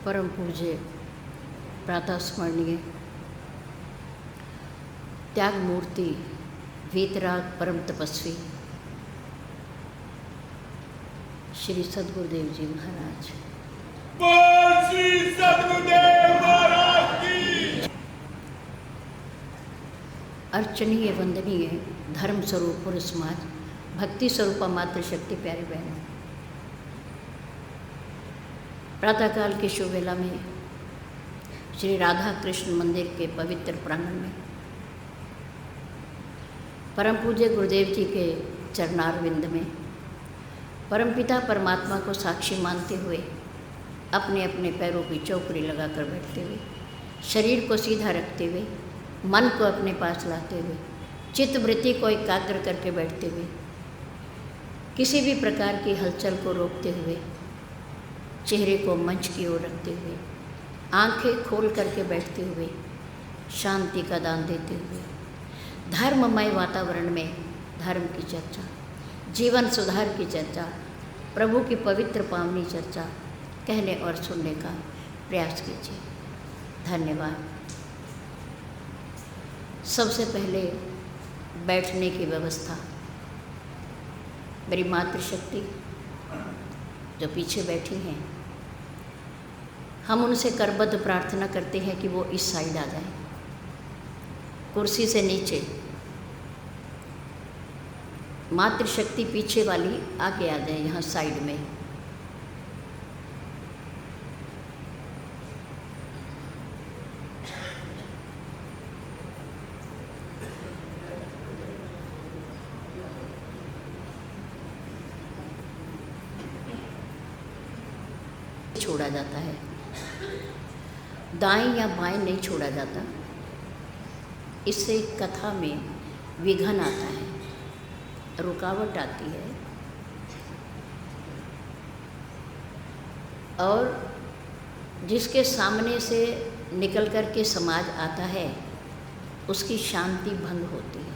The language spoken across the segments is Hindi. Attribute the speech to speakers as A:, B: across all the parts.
A: परम पूज्य प्रातः स्मरणीय त्याग मूर्ति वीतराग परम तपस्वी श्री सद्गुरुदेव जी महाराज।
B: श्री सद्गुरुदेव महाराज की।
A: अर्चनीय वंदनीय धर्म स्वरूप पुरुष समाज भक्ति स्वरूपा मातृशक्ति प्यारे बहनों, प्रातःकाल की शुभ वेला में श्री राधा कृष्ण मंदिर के पवित्र प्रांगण में परम पूज्य गुरुदेव जी के चरणारविंद में परमपिता परमात्मा को साक्षी मानते हुए अपने अपने पैरों की चौकड़ी लगाकर बैठते हुए, शरीर को सीधा रखते हुए, मन को अपने पास लाते हुए, चित्त वृत्ति को एकाग्र करके बैठते हुए, किसी भी प्रकार की हलचल को रोकते हुए, चेहरे को मंच की ओर रखते हुए, आंखें खोल करके बैठते हुए, शांति का दान देते हुए, धर्ममय वातावरण में धर्म की चर्चा, जीवन सुधार की चर्चा, प्रभु की पवित्र पावनी चर्चा कहने और सुनने का प्रयास कीजिए। धन्यवाद। सबसे पहले बैठने की व्यवस्था, मेरी मातृशक्ति जो पीछे बैठी हैं, हम उनसे करबद्ध प्रार्थना करते हैं कि वो इस साइड आ जाएं, कुर्सी से नीचे। मातृशक्ति पीछे वाली आगे आ जाए, यहाँ साइड में। छोड़ा जाता है, दाएं या बाएं नहीं छोड़ा जाता। इससे कथा में विघन आता है, रुकावट आती है और जिसके सामने से निकल कर के समाज आता है उसकी शांति भंग होती है,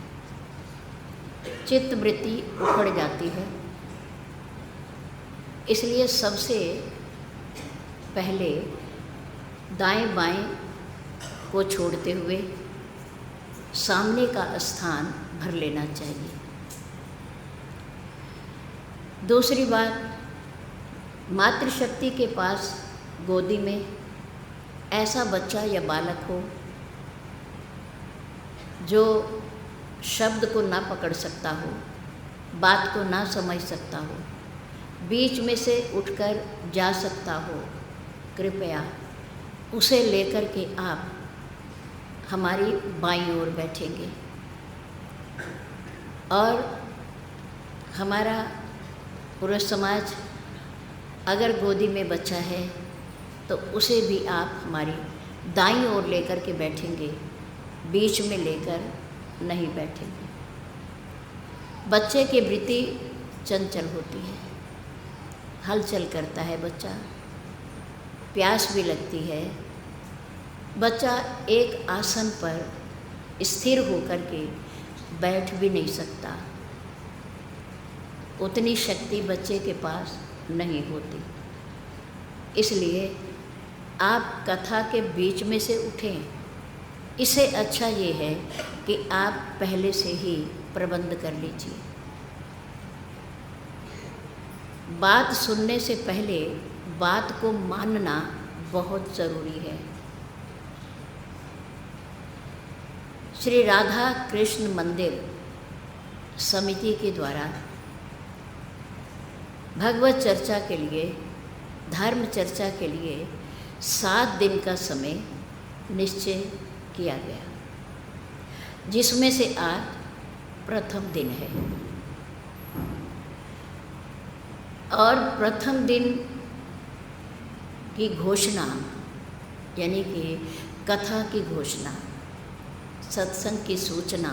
A: चित्त वृत्ति उखड़ जाती है। इसलिए सबसे पहले दाएं बाएं को छोड़ते हुए सामने का स्थान भर लेना चाहिए। दूसरी बात, मातृशक्ति के पास गोदी में ऐसा बच्चा या बालक हो जो शब्द को ना पकड़ सकता हो, बात को ना समझ सकता हो, बीच में से उठकर जा सकता हो, कृपया उसे लेकर के आप हमारी बाईं ओर बैठेंगे और हमारा पूरा समाज अगर गोदी में बच्चा है तो उसे भी आप हमारी दाईं ओर लेकर के बैठेंगे, बीच में लेकर नहीं बैठेंगे। बच्चे की वृत्ति चंचल होती है, हलचल करता है बच्चा, प्यास भी लगती है। बच्चा एक आसन पर स्थिर होकर के बैठ भी नहीं सकता, उतनी शक्ति बच्चे के पास नहीं होती। इसलिए आप कथा के बीच में से उठें। इससे अच्छा ये है कि आप पहले से ही प्रबंध कर लीजिए। बात सुनने से पहले बात को मानना बहुत ज़रूरी है। श्री राधा कृष्ण मंदिर समिति के द्वारा भगवत चर्चा के लिए, धर्म चर्चा के लिए 7 दिन का समय निश्चय किया गया, जिसमें से आज प्रथम दिन है। और प्रथम दिन की घोषणा यानी कि कथा की घोषणा, सत्संग की सूचना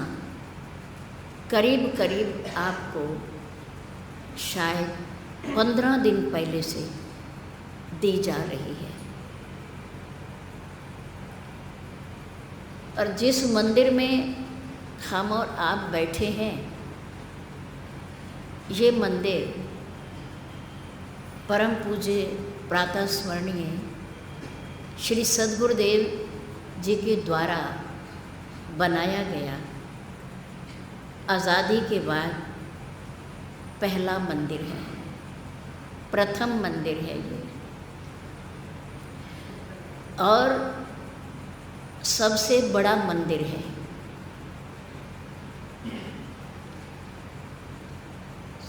A: करीब करीब आपको शायद 15 दिन पहले से दी जा रही है। और जिस मंदिर में हम और आप बैठे हैं, ये मंदिर परम पूज्य प्रातः स्मरणीय श्री सद्गुरुदेव जी के द्वारा बनाया गया आज़ादी के बाद पहला मंदिर है, प्रथम मंदिर है ये, और सबसे बड़ा मंदिर है।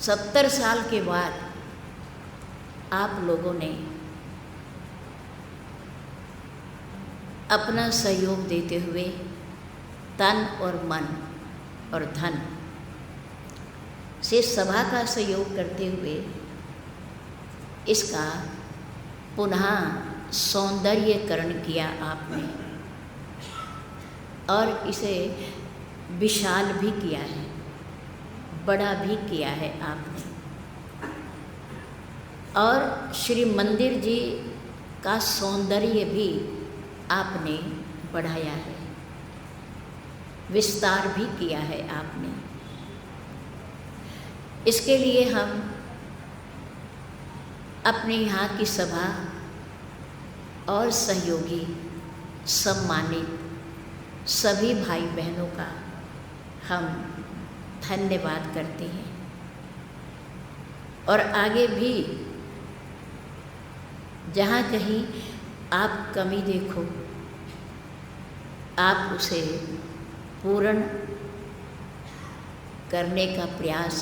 A: 70 साल के बाद आप लोगों ने अपना सहयोग देते हुए तन और मन और धन से सभा का सहयोग करते हुए इसका पुनः सौंदर्यीकरण किया आपने और इसे विशाल भी किया है, बड़ा भी किया है आपने। और श्री मंदिर जी का सौंदर्य भी आपने बढ़ाया है, विस्तार भी किया है आपने। इसके लिए हम अपने यहाँ की सभा और सहयोगी सम्मानित सभी भाई बहनों का हम धन्यवाद करते हैं और आगे भी जहाँ कहीं आप कमी देखो आप उसे पूर्ण करने का प्रयास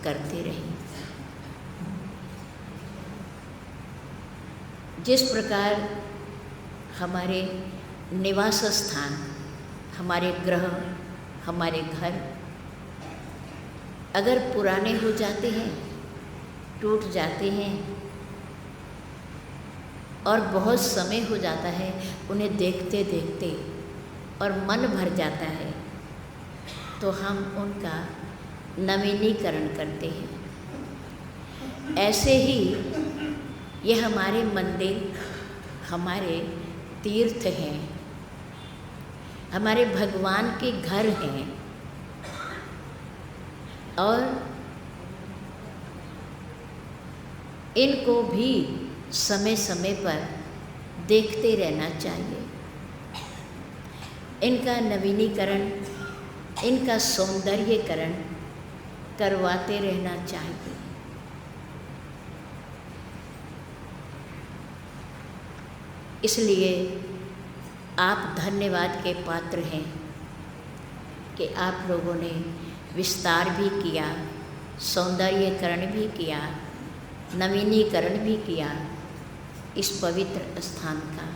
A: करते रहें। जिस प्रकार हमारे निवास स्थान, हमारे गृह, हमारे घर अगर पुराने हो जाते हैं, टूट जाते हैं और बहुत समय हो जाता है उन्हें देखते देखते और मन भर जाता है, तो हम उनका नवीनीकरण करते हैं। ऐसे ही ये हमारे मंदिर, हमारे तीर्थ हैं, हमारे भगवान के घर हैं और इनको भी समय समय पर देखते रहना चाहिए। इनका नवीनीकरण, इनका सौंदर्यीकरण करवाते रहना चाहिए। इसलिए आप धन्यवाद के पात्र हैं कि आप लोगों ने विस्तार भी किया, सौंदर्यीकरण भी किया, नवीनीकरण भी किया इस पवित्र स्थान का,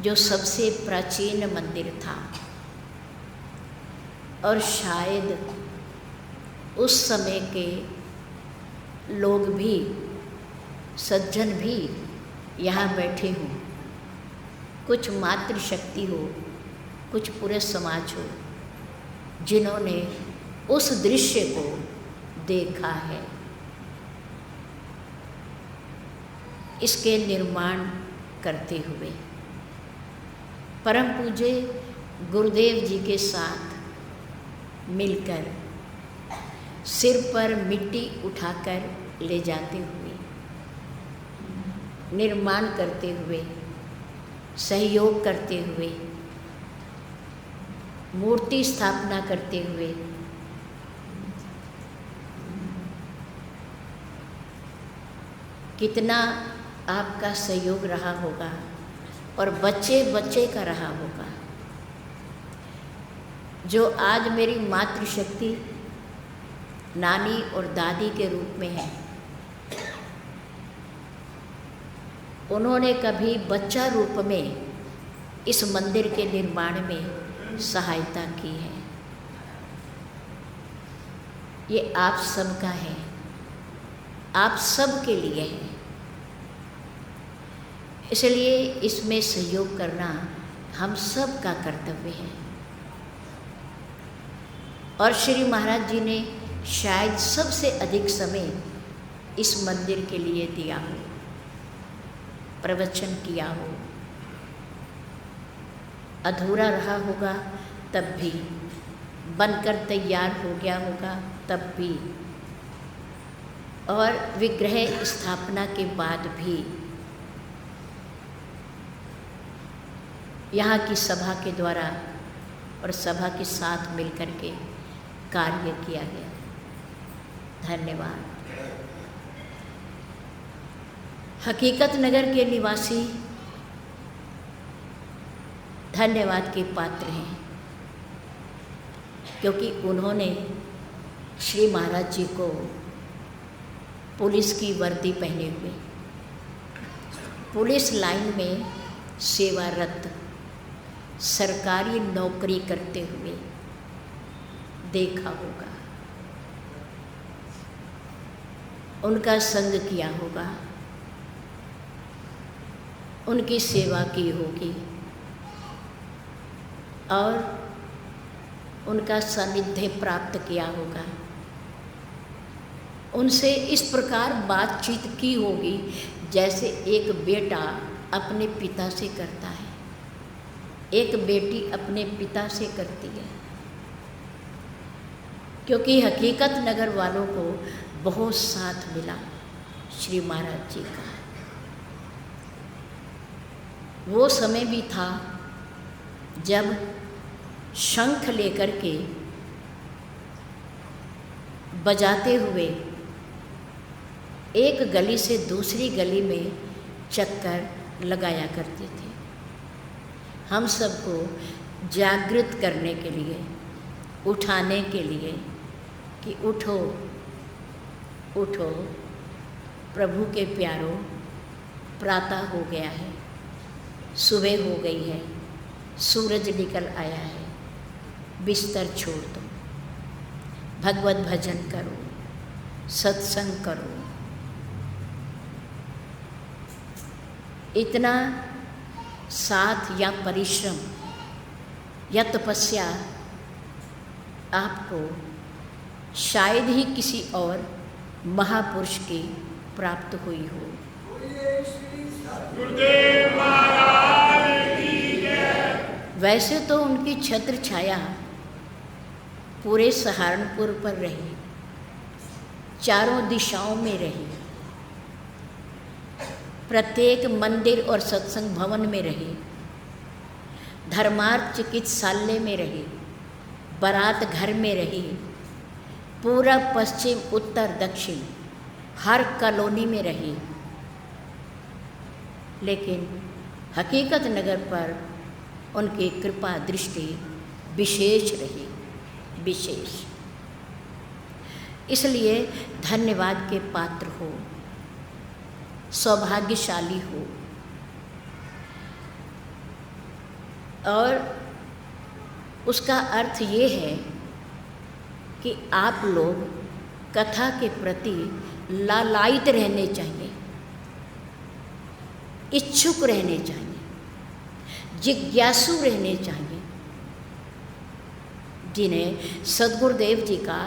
A: जो सबसे प्राचीन मंदिर था और शायद उस समय के लोग भी, सज्जन भी यहाँ बैठे हों, कुछ मातृशक्ति हो, कुछ पूरे समाज हो, जिन्होंने उस दृश्य को देखा है। इसके निर्माण करते हुए परम पूज्य गुरुदेव जी के साथ मिलकर सिर पर मिट्टी उठाकर ले जाते हुए, निर्माण करते हुए, सहयोग करते हुए, मूर्ति स्थापना करते हुए कितना आपका सहयोग रहा होगा और बच्चे बच्चे का रहा होगा। जो आज मेरी मातृशक्ति नानी और दादी के रूप में है, उन्होंने कभी बच्चा रूप में इस मंदिर के निर्माण में सहायता की है। ये आप सबका है, आप सब के लिए है। इसलिए इसमें सहयोग करना हम सब का कर्तव्य है। और श्री महाराज जी ने शायद सबसे अधिक समय इस मंदिर के लिए दिया हो, प्रवचन किया हो, अधूरा रहा होगा तब भी, बनकर तैयार हो गया होगा तब भी, और विग्रह स्थापना के बाद भी यहाँ की सभा के द्वारा और सभा के साथ मिलकर के कार्य किया गया। धन्यवाद। हकीकत नगर के निवासी धन्यवाद के पात्र हैं, क्योंकि उन्होंने श्री महाराज जी को पुलिस की वर्दी पहने हुए पुलिस लाइन में सेवारत सरकारी नौकरी करते हुए देखा होगा, उनका संग किया होगा, उनकी सेवा की होगी और उनका सानिध्य प्राप्त किया होगा। उनसे इस प्रकार बातचीत की होगी जैसे एक बेटा अपने पिता से करता है, एक बेटी अपने पिता से करती है। क्योंकि हकीकत नगर वालों को बहुत साथ मिला श्री महाराज जी का। वो समय भी था जब शंख लेकर के बजाते हुए एक गली से दूसरी गली में चक्कर लगाया करते थे, हम सबको जागृत करने के लिए, उठाने के लिए कि उठो उठो प्रभु के प्यारों, प्रातः हो गया है, सुबह हो गई है, सूरज निकल आया है, बिस्तर छोड़ दो, भगवत भजन करो, सत्संग करो। इतना साथ या परिश्रम या तपस्या आपको शायद ही किसी और महापुरुष की प्राप्त हुई हो।
B: गुरुदेव महाराज की जय।
A: वैसे तो उनकी छत्र छाया पूरे सहारनपुर पर रही, चारों दिशाओं में रही, प्रत्येक मंदिर और सत्संग भवन में रही, धर्मार्थ चिकित्सालय में रही, बारात घर में रही, पूरब पश्चिम उत्तर दक्षिण हर कॉलोनी में रही। लेकिन हकीकत नगर पर उनकी कृपा दृष्टि विशेष रही, विशेष। इसलिए धन्यवाद के पात्र हो, सौभाग्यशाली हो। और उसका अर्थ ये है कि आप लोग कथा के प्रति लालायित रहने चाहिए, इच्छुक रहने चाहिए, जिज्ञासु रहने चाहिए, जिन्हें सद्गुरुदेव जी का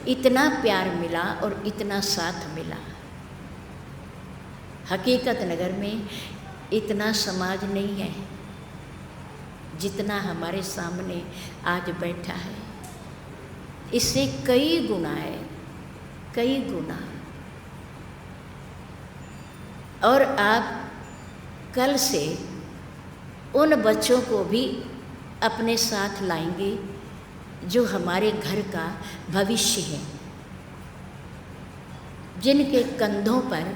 A: इतना प्यार मिला और इतना साथ मिला। हकीकत नगर में इतना समाज नहीं है जितना हमारे सामने आज बैठा है, इससे कई गुना है, कई गुना। और आप कल से उन बच्चों को भी अपने साथ लाएंगे जो हमारे घर का भविष्य है, जिनके कंधों पर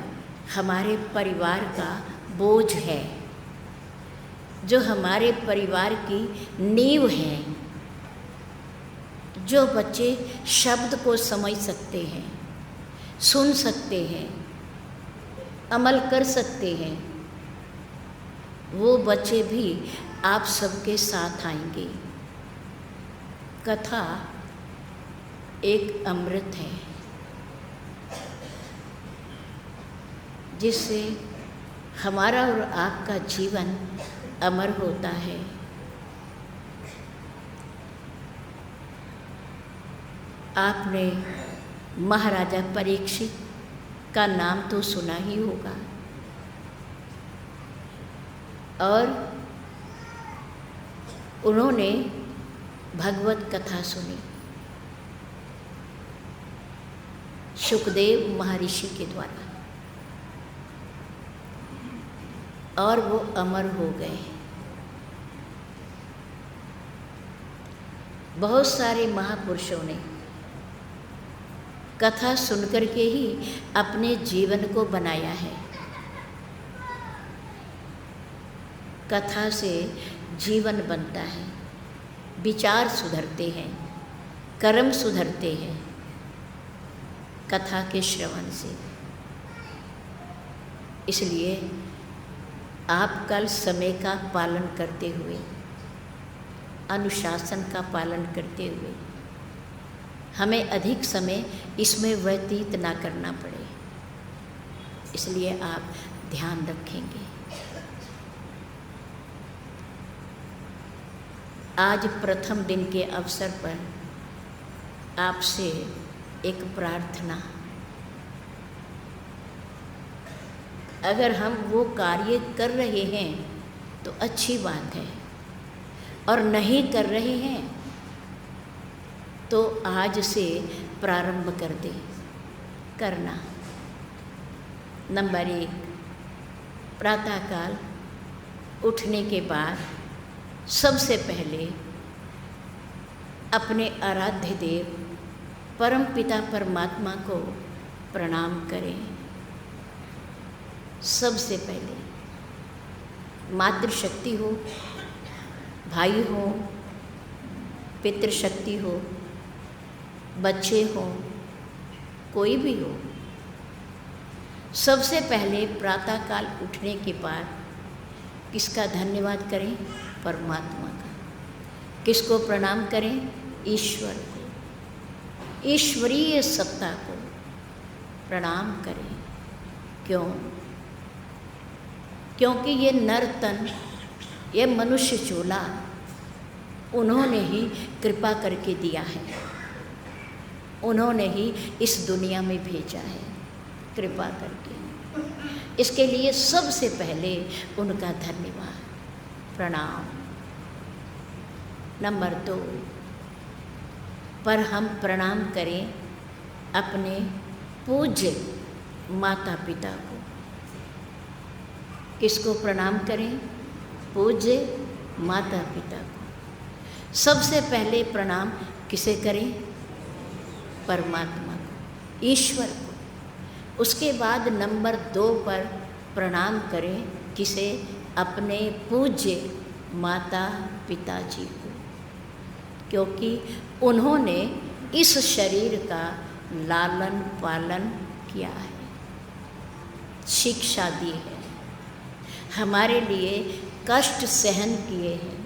A: हमारे परिवार का बोझ है, जो हमारे परिवार की नींव है। जो बच्चे शब्द को समझ सकते हैं, सुन सकते हैं, अमल कर सकते हैं, वो बच्चे भी आप सबके साथ आएंगे। कथा एक अमृत है जिससे हमारा और आपका जीवन अमर होता है। आपने महाराजा परीक्षित का नाम तो सुना ही होगा, और उन्होंने भगवत कथा सुनी शुकदेव महर्षि के द्वारा, और वो अमर हो गए। बहुत सारे महापुरुषों ने कथा सुनकर के ही अपने जीवन को बनाया है। कथा से जीवन बनता है, विचार सुधरते हैं, कर्म सुधरते हैं कथा के श्रवण से। इसलिए आप कल समय का पालन करते हुए, अनुशासन का पालन करते हुए, हमें अधिक समय इसमें व्यतीत ना करना पड़े, इसलिए आप ध्यान रखेंगे। आज प्रथम दिन के अवसर पर आपसे एक प्रार्थना, अगर हम वो कार्य कर रहे हैं तो अच्छी बात है, और नहीं कर रहे हैं तो आज से प्रारंभ कर दें करना। नंबर 1, प्रातःकाल उठने के बाद सबसे पहले अपने आराध्य देव परम पिता परमात्मा को प्रणाम करें। सबसे पहले मातृशक्ति हो, भाई हो, पितृशक्ति हो, बच्चे हो, कोई भी हो, सबसे पहले प्रातःकाल उठने के बाद किसका धन्यवाद करें? परमात्मा का। किसको प्रणाम करें? ईश्वर को, ईश्वरीय सत्ता को प्रणाम करें। क्यों? क्योंकि ये नर तन, ये मनुष्य चोला उन्होंने ही कृपा करके दिया है, उन्होंने ही इस दुनिया में भेजा है कृपा करके। इसके लिए सबसे पहले उनका धन्यवाद, प्रणाम। नंबर 2 पर हम प्रणाम करें अपने पूज्य माता पिता को। किसको प्रणाम करें? पूज्य माता पिता को। सबसे पहले प्रणाम किसे करें? परमात्मा को, ईश्वर को। उसके बाद नंबर 2 पर प्रणाम करें किसे? अपने पूज्य माता पिताजी को, क्योंकि उन्होंने इस शरीर का लालन पालन किया है, शिक्षा दी है, हमारे लिए कष्ट सहन किए हैं,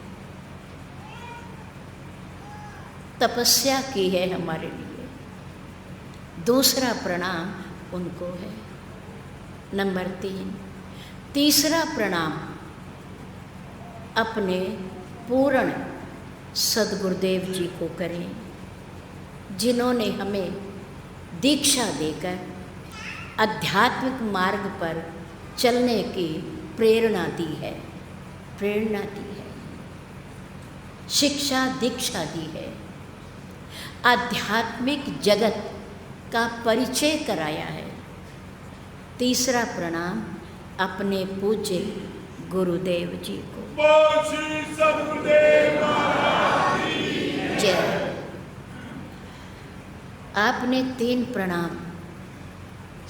A: तपस्या की है हमारे लिए। दूसरा प्रणाम उनको है। नंबर 3, तीसरा प्रणाम अपने पूर्ण सद्गुरुदेव जी को करें, जिन्होंने हमें दीक्षा देकर आध्यात्मिक मार्ग पर चलने की प्रेरणा दी है, शिक्षा दीक्षा दी है, आध्यात्मिक जगत का परिचय कराया है। तीसरा प्रणाम अपने पूज्य गुरुदेव जी को। जय। आपने 3 प्रणाम।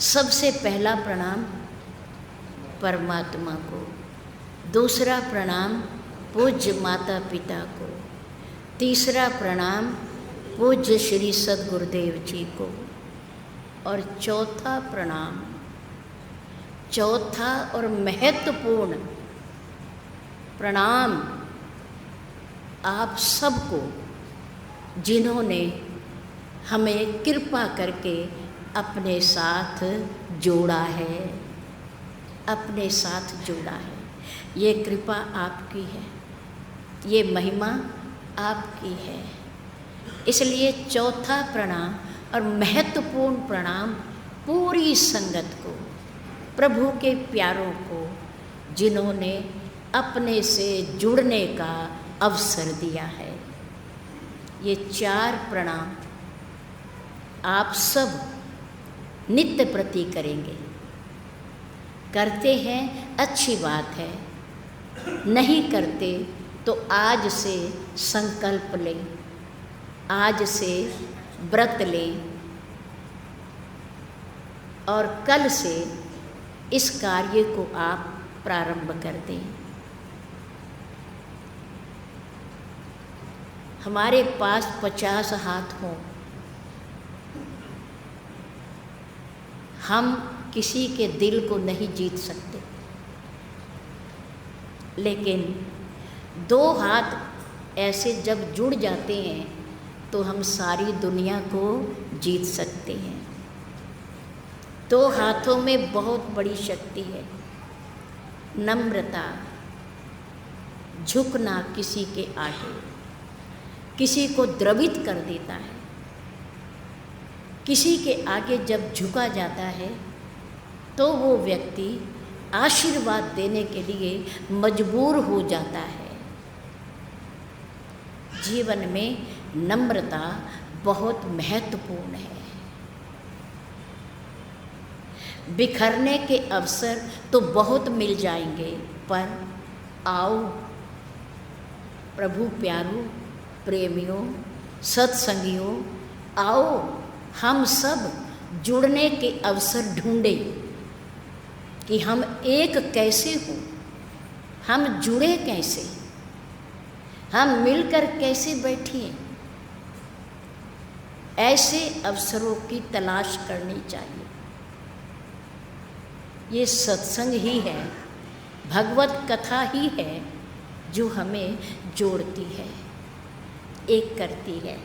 A: सबसे पहला प्रणाम परमात्मा को, दूसरा प्रणाम पूज्य माता पिता को, तीसरा प्रणाम पूज्य श्री सद्गुरुदेव जी को, और चौथा प्रणाम, चौथा और महत्वपूर्ण प्रणाम आप सबको, जिन्होंने हमें कृपा करके अपने साथ जोड़ा है, अपने साथ जोड़ा है। ये कृपा आपकी है, ये महिमा आपकी है। इसलिए चौथा प्रणाम और महत्वपूर्ण प्रणाम पूरी संगत को, प्रभु के प्यारों को, जिन्होंने अपने से जुड़ने का अवसर दिया है। ये 4 प्रणाम आप सब नित्य प्रति करेंगे। करते हैं अच्छी बात है, नहीं करते तो आज से संकल्प लें आज से व्रत लें और कल से इस कार्य को आप प्रारंभ कर दें। हमारे पास 50 हाथ हों, हम किसी के दिल को नहीं जीत सकते, लेकिन 2 हाथ ऐसे जब जुड़ जाते हैं तो हम सारी दुनिया को जीत सकते हैं। 2 हाथों में बहुत बड़ी शक्ति है। नम्रता, झुकना किसी के आगे किसी को द्रवित कर देता है। किसी के आगे जब झुका जाता है तो वो व्यक्ति आशीर्वाद देने के लिए मजबूर हो जाता है। जीवन में नम्रता बहुत महत्वपूर्ण है। बिखरने के अवसर तो बहुत मिल जाएंगे, पर आओ प्रभु प्यारों, प्रेमियों, सत्संगियों, आओ हम सब जुड़ने के अवसर ढूंढें कि हम एक कैसे हों, हम जुड़े कैसे, हम मिलकर कैसे बैठिए। ऐसे अवसरों की तलाश करनी चाहिए। ये सत्संग ही है, भगवत कथा ही है जो हमें जोड़ती है, एक करती है,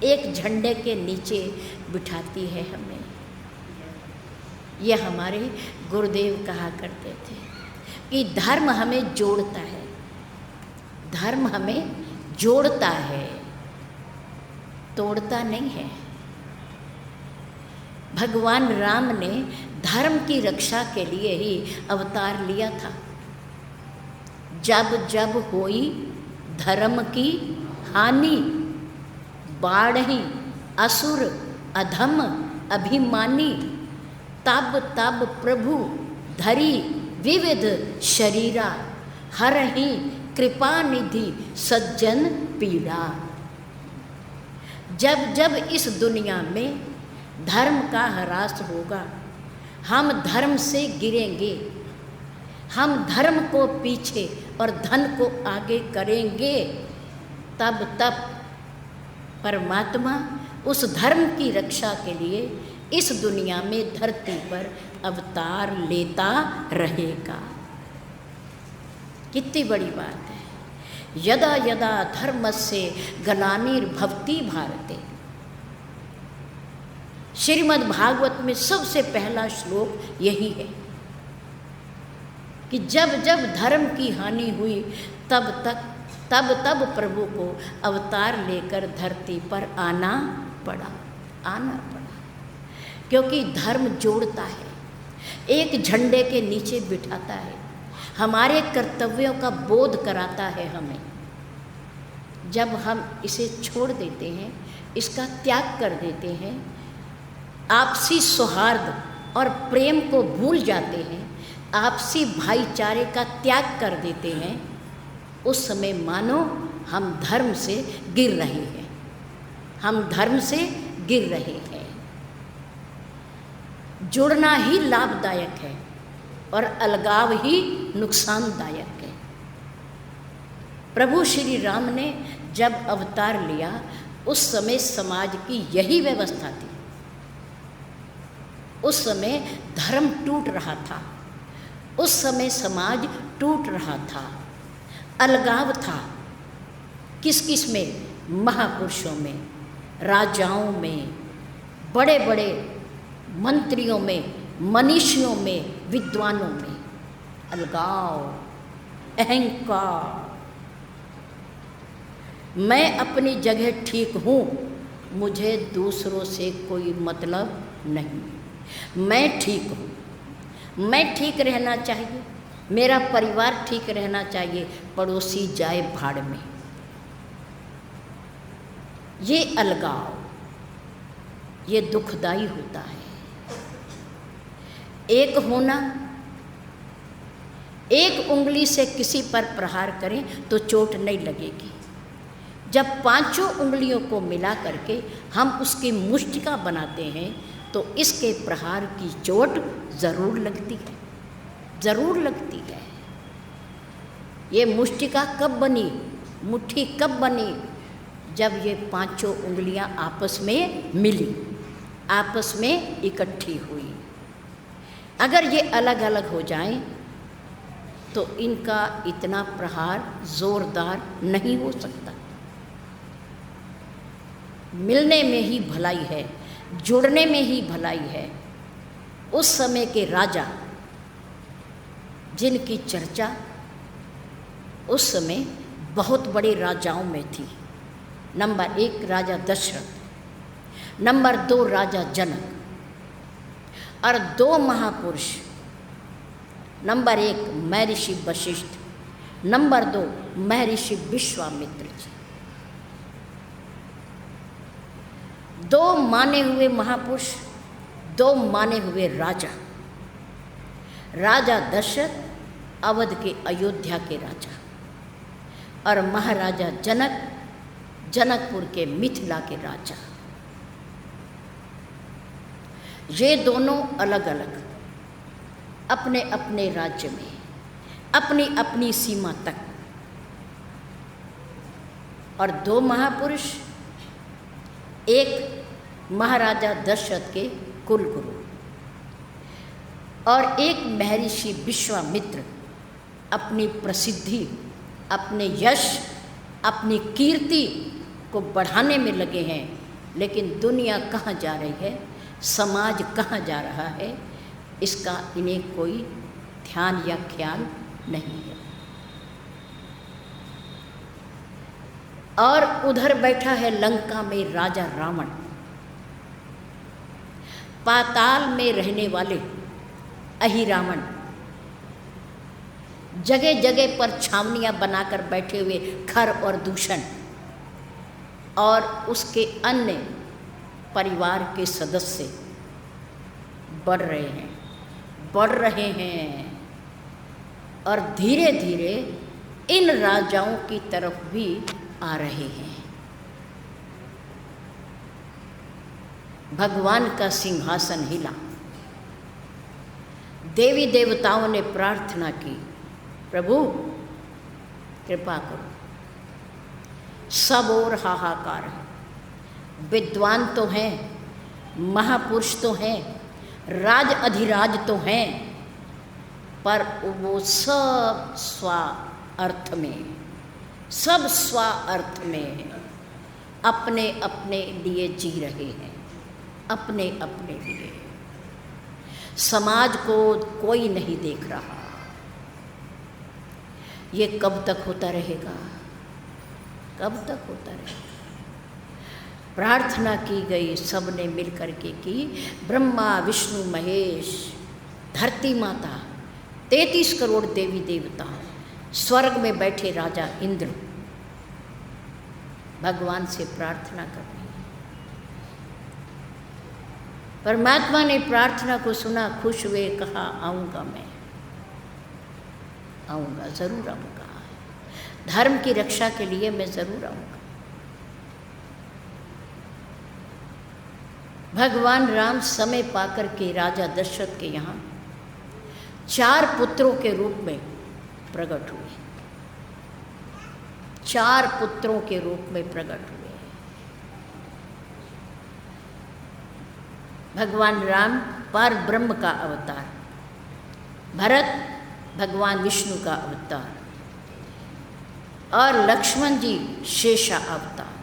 A: एक झंडे के नीचे बिठाती है हमें। यह हमारे गुरुदेव कहा करते थे कि धर्म हमें जोड़ता है, धर्म हमें जोड़ता है, तोड़ता नहीं है। भगवान राम ने धर्म की रक्षा के लिए ही अवतार लिया था। जब जब होई धर्म की हानि, बाढ़ही असुर अधम अभिमानी, तब तब प्रभु धरी विविध शरीरा, हरहि कृपा निधि सज्जन पीड़ा। जब जब इस दुनिया में धर्म का ह्रास होगा, हम धर्म से गिरेंगे, हम धर्म को पीछे और धन को आगे करेंगे, तब तब परमात्मा उस धर्म की रक्षा के लिए इस दुनिया में धरती पर अवतार लेता रहेगा। कितनी बड़ी बात है। यदा यदा धर्मस्य ग्लानिर्भवति भारते। श्रीमद् भागवत में सबसे पहला श्लोक यही है कि जब जब धर्म की हानि हुई तब प्रभु को अवतार लेकर धरती पर आना पड़ा, क्योंकि धर्म जोड़ता है, एक झंडे के नीचे बिठाता है, हमारे कर्तव्यों का बोध कराता है हमें। जब हम इसे छोड़ देते हैं, इसका त्याग कर देते हैं, आपसी सौहार्द और प्रेम को भूल जाते हैं, आपसी भाईचारे का त्याग कर देते हैं, उस समय मानो हम धर्म से गिर रहे हैं, हम धर्म से गिर रहे हैं। जुड़ना ही लाभदायक है और अलगाव ही नुकसानदायक है। प्रभु श्री राम ने जब अवतार लिया, उस समय समाज की यही व्यवस्था थी। उस समय धर्म टूट रहा था, उस समय समाज टूट रहा था, अलगाव था। किस किस में? महापुरुषों में, राजाओं में, बड़े बड़े मंत्रियों में, मनीषियों में, विद्वानों में अलगाव, अहंकार। मैं अपनी जगह ठीक हूँ, मुझे दूसरों से कोई मतलब नहीं, मैं ठीक हूँ, मैं ठीक रहना चाहिए, मेरा परिवार ठीक रहना चाहिए, पड़ोसी जाए भाड़ में। ये अलगाव, ये दुखदाई होता है। एक होना, एक उंगली से किसी पर प्रहार करें तो चोट नहीं लगेगी, जब पांचों उंगलियों को मिला करके हम उसकी मुष्टिका बनाते हैं तो इसके प्रहार की चोट ज़रूर लगती है, ज़रूर लगती है। ये मुष्टिका कब बनी, मुट्ठी कब बनी? जब ये पांचों उंगलियां आपस में मिली, आपस में इकट्ठी हुई। अगर ये अलग अलग हो जाएं तो इनका इतना प्रहार जोरदार नहीं हो सकता। मिलने में ही भलाई है, जुड़ने में ही भलाई है। उस समय के राजा जिनकी चर्चा उस समय बहुत बड़े राजाओं में थी, नंबर 1 राजा दशरथ, नंबर 2 राजा जनक और 2 महापुरुष, नंबर 1 महर्षि वशिष्ठ, नंबर 2 महर्षि विश्वामित्र जी। 2 माने हुए महापुरुष, 2 माने हुए राजा। राजा दशरथ अवध के अयोध्या के राजा और महाराजा जनक जनकपुर के मिथिला के राजा। ये दोनों अलग अलग अपने अपने राज्य में अपनी अपनी सीमा तक, और 2 महापुरुष, एक महाराजा दशरथ के कुलगुरु और एक महर्षि विश्वामित्र अपनी प्रसिद्धि, अपने यश, अपनी कीर्ति को बढ़ाने में लगे हैं। लेकिन दुनिया कहाँ जा रही है, समाज कहाँ जा रहा है, इसका इन्हें कोई ध्यान या ख्याल नहीं है। और उधर बैठा है लंका में राजा रावण, पाताल में रहने वाले अहिरावण, जगह जगह पर छावनियां बनाकर बैठे हुए खर और दूषण, और उसके अन्य परिवार के सदस्य बढ़ रहे हैं और धीरे धीरे इन राजाओं की तरफ भी आ रहे हैं। भगवान का सिंहासन हिला। देवी देवताओं ने प्रार्थना की, प्रभु कृपा करो। सब और हाहाकार है। विद्वान तो हैं, महापुरुष तो हैं, राज अधिराज तो हैं, पर वो सब स्वार्थ में अपने अपने लिए जी रहे हैं, अपने अपने लिए। समाज को कोई नहीं देख रहा। ये कब तक होता रहेगा, कब तक होता रहेगा? प्रार्थना की गई, सबने मिल करके की। ब्रह्मा विष्णु महेश, धरती माता, 33 करोड़ देवी देवता, स्वर्ग में बैठे राजा इंद्र भगवान से प्रार्थना कर रहे हैं। परमात्मा ने प्रार्थना को सुना, खुश हुए, कहा आऊँगा, मैं आऊँगा, ज़रूर आऊँगा। धर्म की रक्षा के लिए मैं ज़रूर आऊँगा। भगवान राम समय पाकर के राजा दशरथ के यहाँ 4 पुत्रों के रूप में प्रकट हुए, 4 पुत्रों के रूप में प्रकट हुए। भगवान राम पर ब्रह्म का अवतार, भरत भगवान विष्णु का अवतार और लक्ष्मण जी शेषा अवतार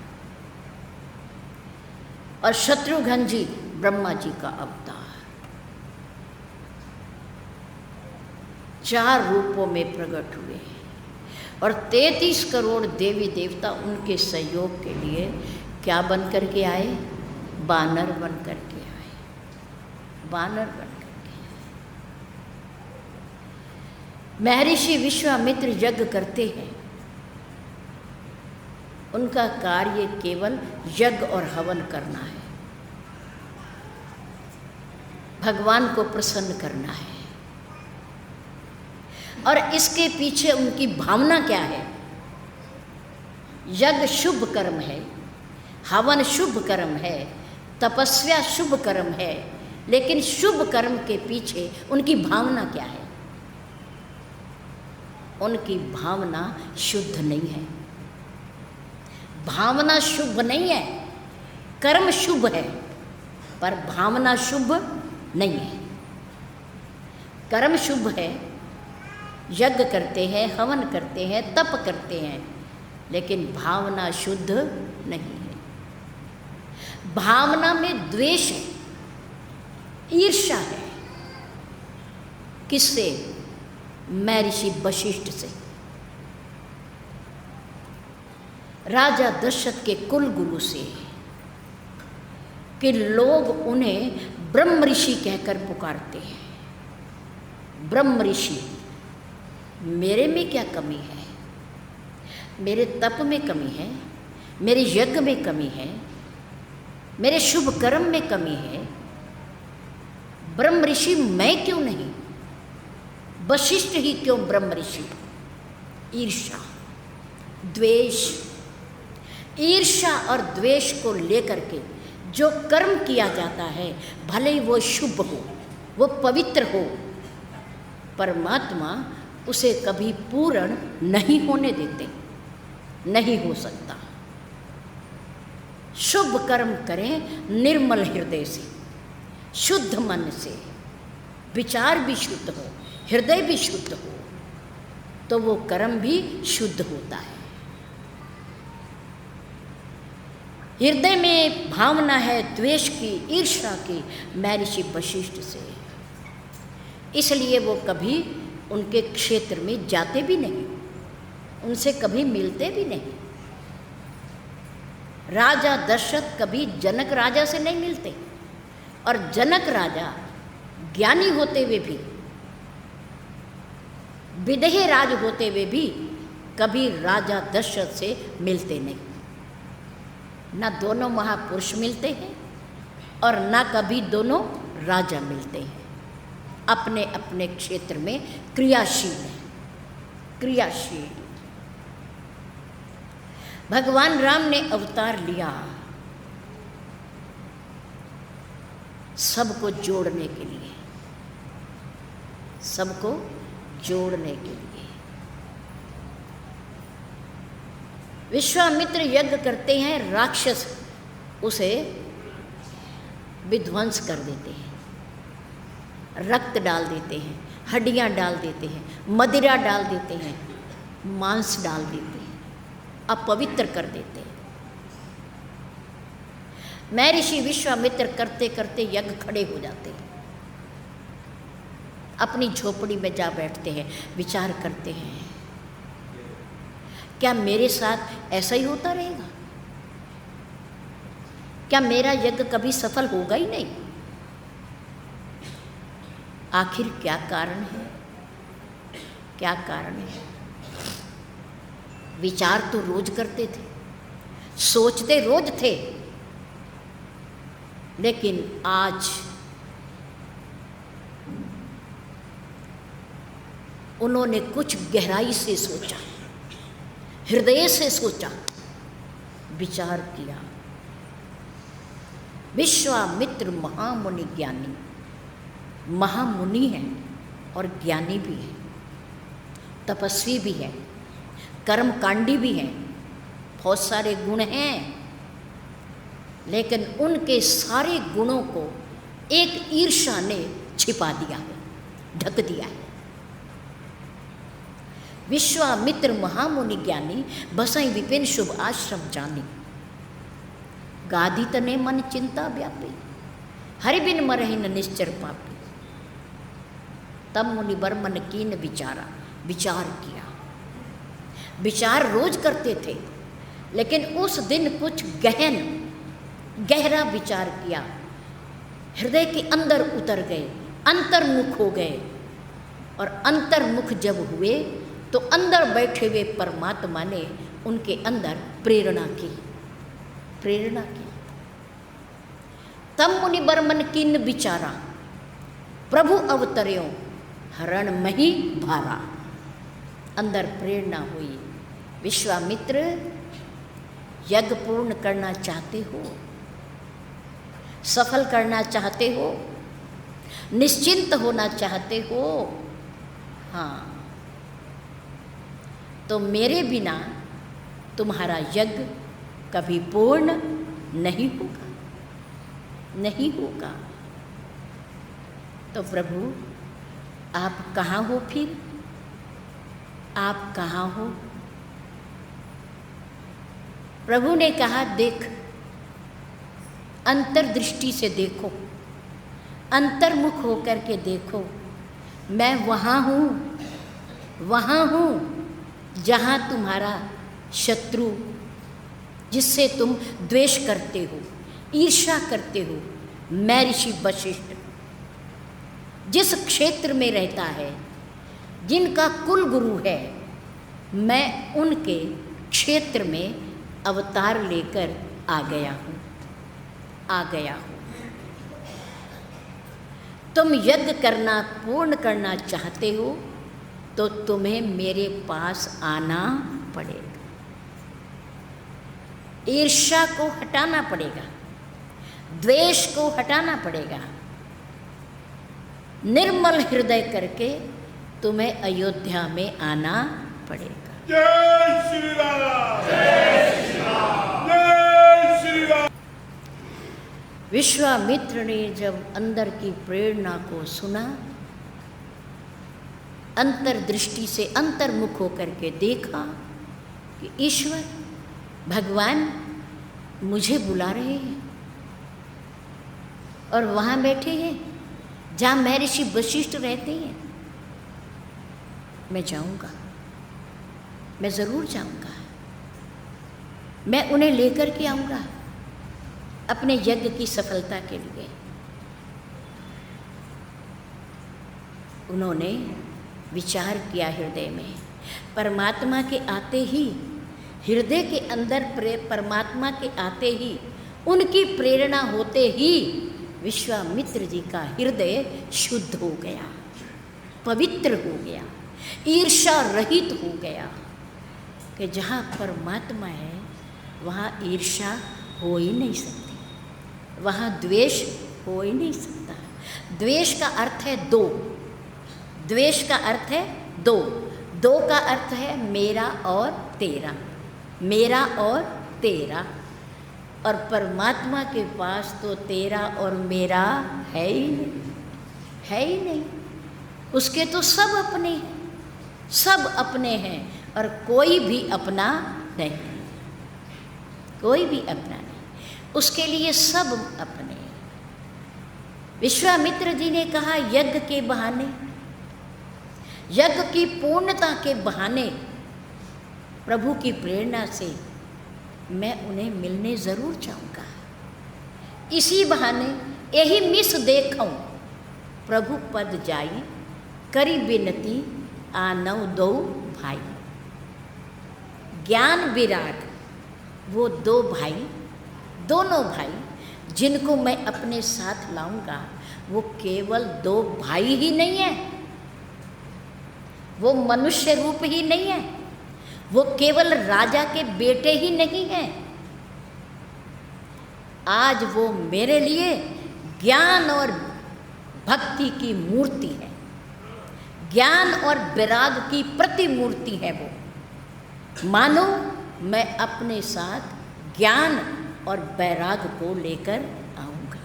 A: और शत्रुघ्न जी ब्रह्मा जी का अवतार। 4 रूपों में प्रकट हुए और 33 करोड़ देवी देवता उनके सहयोग के लिए क्या बन करके आए? बानर बन करके आए, बानर बन करके। महर्षि विश्वामित्र यज्ञ करते हैं। उनका कार्य केवल यज्ञ और हवन करना है, भगवान को प्रसन्न करना है। और इसके पीछे उनकी भावना क्या है? यज्ञ शुभ कर्म है, हवन शुभ कर्म है, तपस्या शुभ कर्म है, लेकिन शुभ कर्म के पीछे उनकी भावना क्या है? उनकी भावना शुद्ध नहीं है। भावना शुभ नहीं है, कर्म शुभ है पर भावना शुभ नहीं है। कर्म शुभ है, यज्ञ करते हैं, हवन करते हैं, तप करते हैं, लेकिन भावना शुद्ध नहीं है। भावना में द्वेष है, ईर्ष्या है। किससे? महर्षि वशिष्ठ से। राजा दशरथ के कुल गुरु से, कि लोग उन्हें ब्रह्म ऋषि कहकर पुकारते हैं। ब्रह्म ऋषि, मेरे में क्या कमी है? मेरे तप में कमी है, मेरे यज्ञ में कमी है, मेरे शुभ कर्म में कमी है। ब्रह्म ऋषि मैं क्यों नहीं? वशिष्ठ ही क्यों ब्रह्म ऋषि? ईर्ष्या, द्वेष। ईर्ष्या और द्वेष को लेकर के जो कर्म किया जाता है, भले ही वो शुभ हो, वो पवित्र हो, परमात्मा उसे कभी पूर्ण नहीं होने देते। नहीं हो सकता। शुभ कर्म करें निर्मल हृदय से, शुद्ध मन से, विचार भी शुद्ध हो, हृदय भी शुद्ध हो, तो वो कर्म भी शुद्ध होता है। हृदय में भावना है द्वेष की, ईर्ष्या की, महर्षि वशिष्ठ से, इसलिए वो कभी उनके क्षेत्र में जाते भी नहीं, उनसे कभी मिलते भी नहीं। राजा दशरथ कभी जनक राजा से नहीं मिलते, और जनक राजा ज्ञानी होते हुए भी, विदेह राज होते हुए भी कभी राजा दशरथ से मिलते नहीं। ना दोनों महापुरुष मिलते हैं और ना कभी दोनों राजा मिलते हैं। अपने अपने क्षेत्र में क्रियाशील है, क्रियाशील। भगवान राम ने अवतार लिया सबको जोड़ने के लिए, सबको जोड़ने के लिए। विश्वामित्र यज्ञ करते हैं, राक्षस उसे विध्वंस कर देते हैं, रक्त डाल देते हैं, हड्डियां डाल देते हैं, मदिरा डाल देते हैं, मांस डाल देते हैं, अपवित्र कर देते हैं। महर्षि विश्वामित्र करते करते यज्ञ खड़े हो जाते हैं, अपनी झोपड़ी में जा बैठते हैं, विचार करते हैं, क्या मेरे साथ ऐसा ही होता रहेगा? क्या मेरा यज्ञ कभी सफल होगा ही नहीं? आखिर क्या कारण है? क्या कारण है? विचार तो रोज करते थे, सोचते रोज थे, लेकिन आज उन्होंने कुछ गहराई से सोचा, हृदय से सोचा, विचार किया। विश्वामित्र महामुनि ज्ञानी, महामुनि है और ज्ञानी भी है, तपस्वी भी है, कर्मकांडी भी है, बहुत सारे गुण हैं, लेकिन उनके सारे गुणों को एक ईर्ष्या ने छिपा दिया है, ढक दिया है। विश्वामित्र महामुनि ज्ञानी, बसाई विपिन शुभ आश्रम जानी, गादी तने मन चिंता व्यापी, हरि बिन मरहिन निश्चर पापी। तब मुनि बर्मन कीन विचारा, विचार किया। विचार रोज करते थे, लेकिन उस दिन कुछ गहरा विचार किया, हृदय के अंदर उतर गए, अंतर्मुख हो गए। और अंतर्मुख जब हुए तो अंदर बैठे हुए परमात्मा ने उनके अंदर प्रेरणा की। तम मुनि बर्मन किन विचारा, प्रभु अवतर्यो हरण मही भारा। अंदर प्रेरणा हुई, विश्वामित्र यज्ञ पूर्ण करना चाहते हो, सफल करना चाहते हो, निश्चिंत होना चाहते हो, हाँ, तो मेरे बिना तुम्हारा यज्ञ कभी पूर्ण नहीं होगा, नहीं होगा। तो प्रभु आप कहाँ हो फिर? आप कहाँ हो? प्रभु ने कहा, देख, अंतर्दृष्टि से देखो, अंतर्मुख होकर के देखो, मैं वहाँ हूँ, वहाँ हूँ जहाँ तुम्हारा शत्रु, जिससे तुम द्वेष करते हो, ईर्ष्या करते हो, मैं ऋषि वशिष्ठ जिस क्षेत्र में रहता है, जिनका कुल गुरु है, मैं उनके क्षेत्र में अवतार लेकर आ गया हूँ, आ गया हूँ। तुम यज्ञ करना पूर्ण करना चाहते हो तो तुम्हें मेरे पास आना पड़ेगा, ईर्ष्या को हटाना पड़ेगा, द्वेष को हटाना पड़ेगा, निर्मल हृदय करके तुम्हें अयोध्या में आना पड़ेगा।
B: जय श्री राम, जय श्री राम, जय श्री राम।
A: विश्वामित्र ने जब अंदर की प्रेरणा को सुना, अंतर्दृष्टि से अंतर्मुख होकर के देखा कि ईश्वर भगवान मुझे बुला रहे हैं और वहाँ बैठे हैं जहाँ मैं ऋषि वशिष्ठ रहते हैं। मैं जाऊँगा, मैं ज़रूर जाऊँगा, मैं उन्हें लेकर के आऊँगा अपने यज्ञ की सफलता के लिए। उन्होंने विचार किया हृदय में, परमात्मा के आते ही, हृदय के अंदर परमात्मा के आते ही, उनकी प्रेरणा होते ही विश्वामित्र जी का हृदय शुद्ध हो गया, पवित्र हो गया, ईर्ष्या रहित हो गया कि जहाँ परमात्मा है वहाँ ईर्ष्या हो ही नहीं सकती, वहाँ द्वेष हो ही नहीं सकता। द्वेष का अर्थ है दो, द्वेष का अर्थ है दो, दो का अर्थ है मेरा और तेरा, मेरा और तेरा। और परमात्मा के पास तो तेरा और मेरा है ही नहीं, है ही नहीं। उसके तो सब अपने हैं, सब अपने हैं और कोई भी अपना नहीं, कोई भी अपना नहीं, उसके लिए सब अपने हैं। विश्वामित्र जी ने कहा, यज्ञ के बहाने, यज्ञ की पूर्णता के बहाने, प्रभु की प्रेरणा से मैं उन्हें मिलने ज़रूर जाऊँगा। इसी बहाने यही मिस देखूँ, प्रभु पद जाई करी बिनती आनव दो भाई। ज्ञान विराग, वो दो भाई, दोनों भाई जिनको मैं अपने साथ लाऊंगा, वो केवल दो भाई ही नहीं है, वो मनुष्य रूप ही नहीं है, वो केवल राजा के बेटे ही नहीं हैं। आज वो मेरे लिए ज्ञान और भक्ति की मूर्ति है, ज्ञान और विराग की प्रतिमूर्ति है। वो मानो मैं अपने साथ ज्ञान और वैराग को लेकर आऊँगा।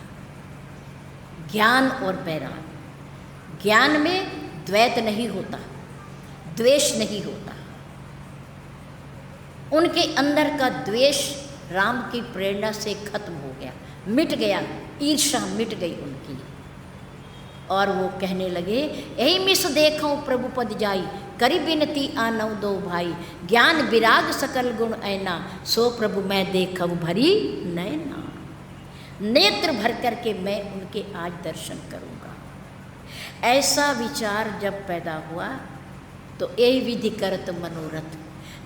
A: ज्ञान और वैराग, ज्ञान में द्वैत नहीं होता, द्वेष नहीं होता। उनके अंदर का द्वेष राम की प्रेरणा से खत्म हो गया, मिट गया, ईर्ष्या मिट गई उनकी। और वो कहने लगे, यही मिस देखो प्रभु पद जाई करी बिनती आनव दो भाई। ज्ञान विराग सकल गुण ऐना, सो प्रभु मैं देखब भरी नैना। नेत्र भर करके मैं उनके आज दर्शन करूँगा। ऐसा विचार जब पैदा हुआ तो यही विधि करत मनोरथ,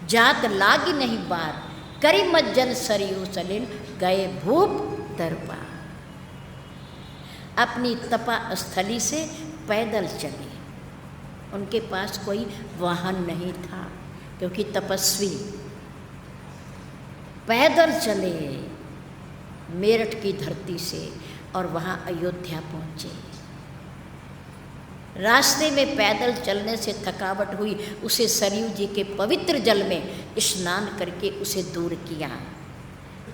A: जात लागी नहीं बार, करी मज्जन सरयू सलिल, गए भूप दरबार। अपनी तपा स्थली से पैदल चले, उनके पास कोई वाहन नहीं था क्योंकि तपस्वी पैदल चले मेरठ की धरती से और वहाँ अयोध्या पहुँचे। रास्ते में पैदल चलने से थकावट हुई, उसे सरयू जी के पवित्र जल में स्नान करके उसे दूर किया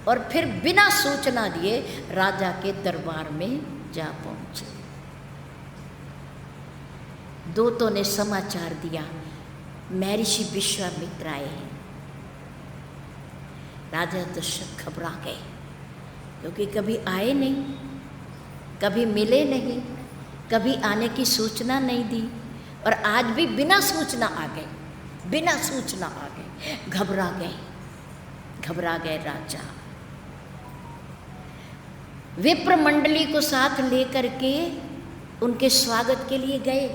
A: और फिर बिना सूचना दिए राजा के दरबार में जा पहुँचे। दूतों ने समाचार दिया महर्षि विश्वामित्र आए हैं। राजा दशरथ घबरा गए, क्योंकि कभी आए नहीं, कभी मिले नहीं, कभी आने की सूचना नहीं दी, और आज भी बिना सूचना आ गए, बिना सूचना आ गए। घबरा गए राजा। विप्र मंडली को साथ लेकर के उनके स्वागत के लिए गए,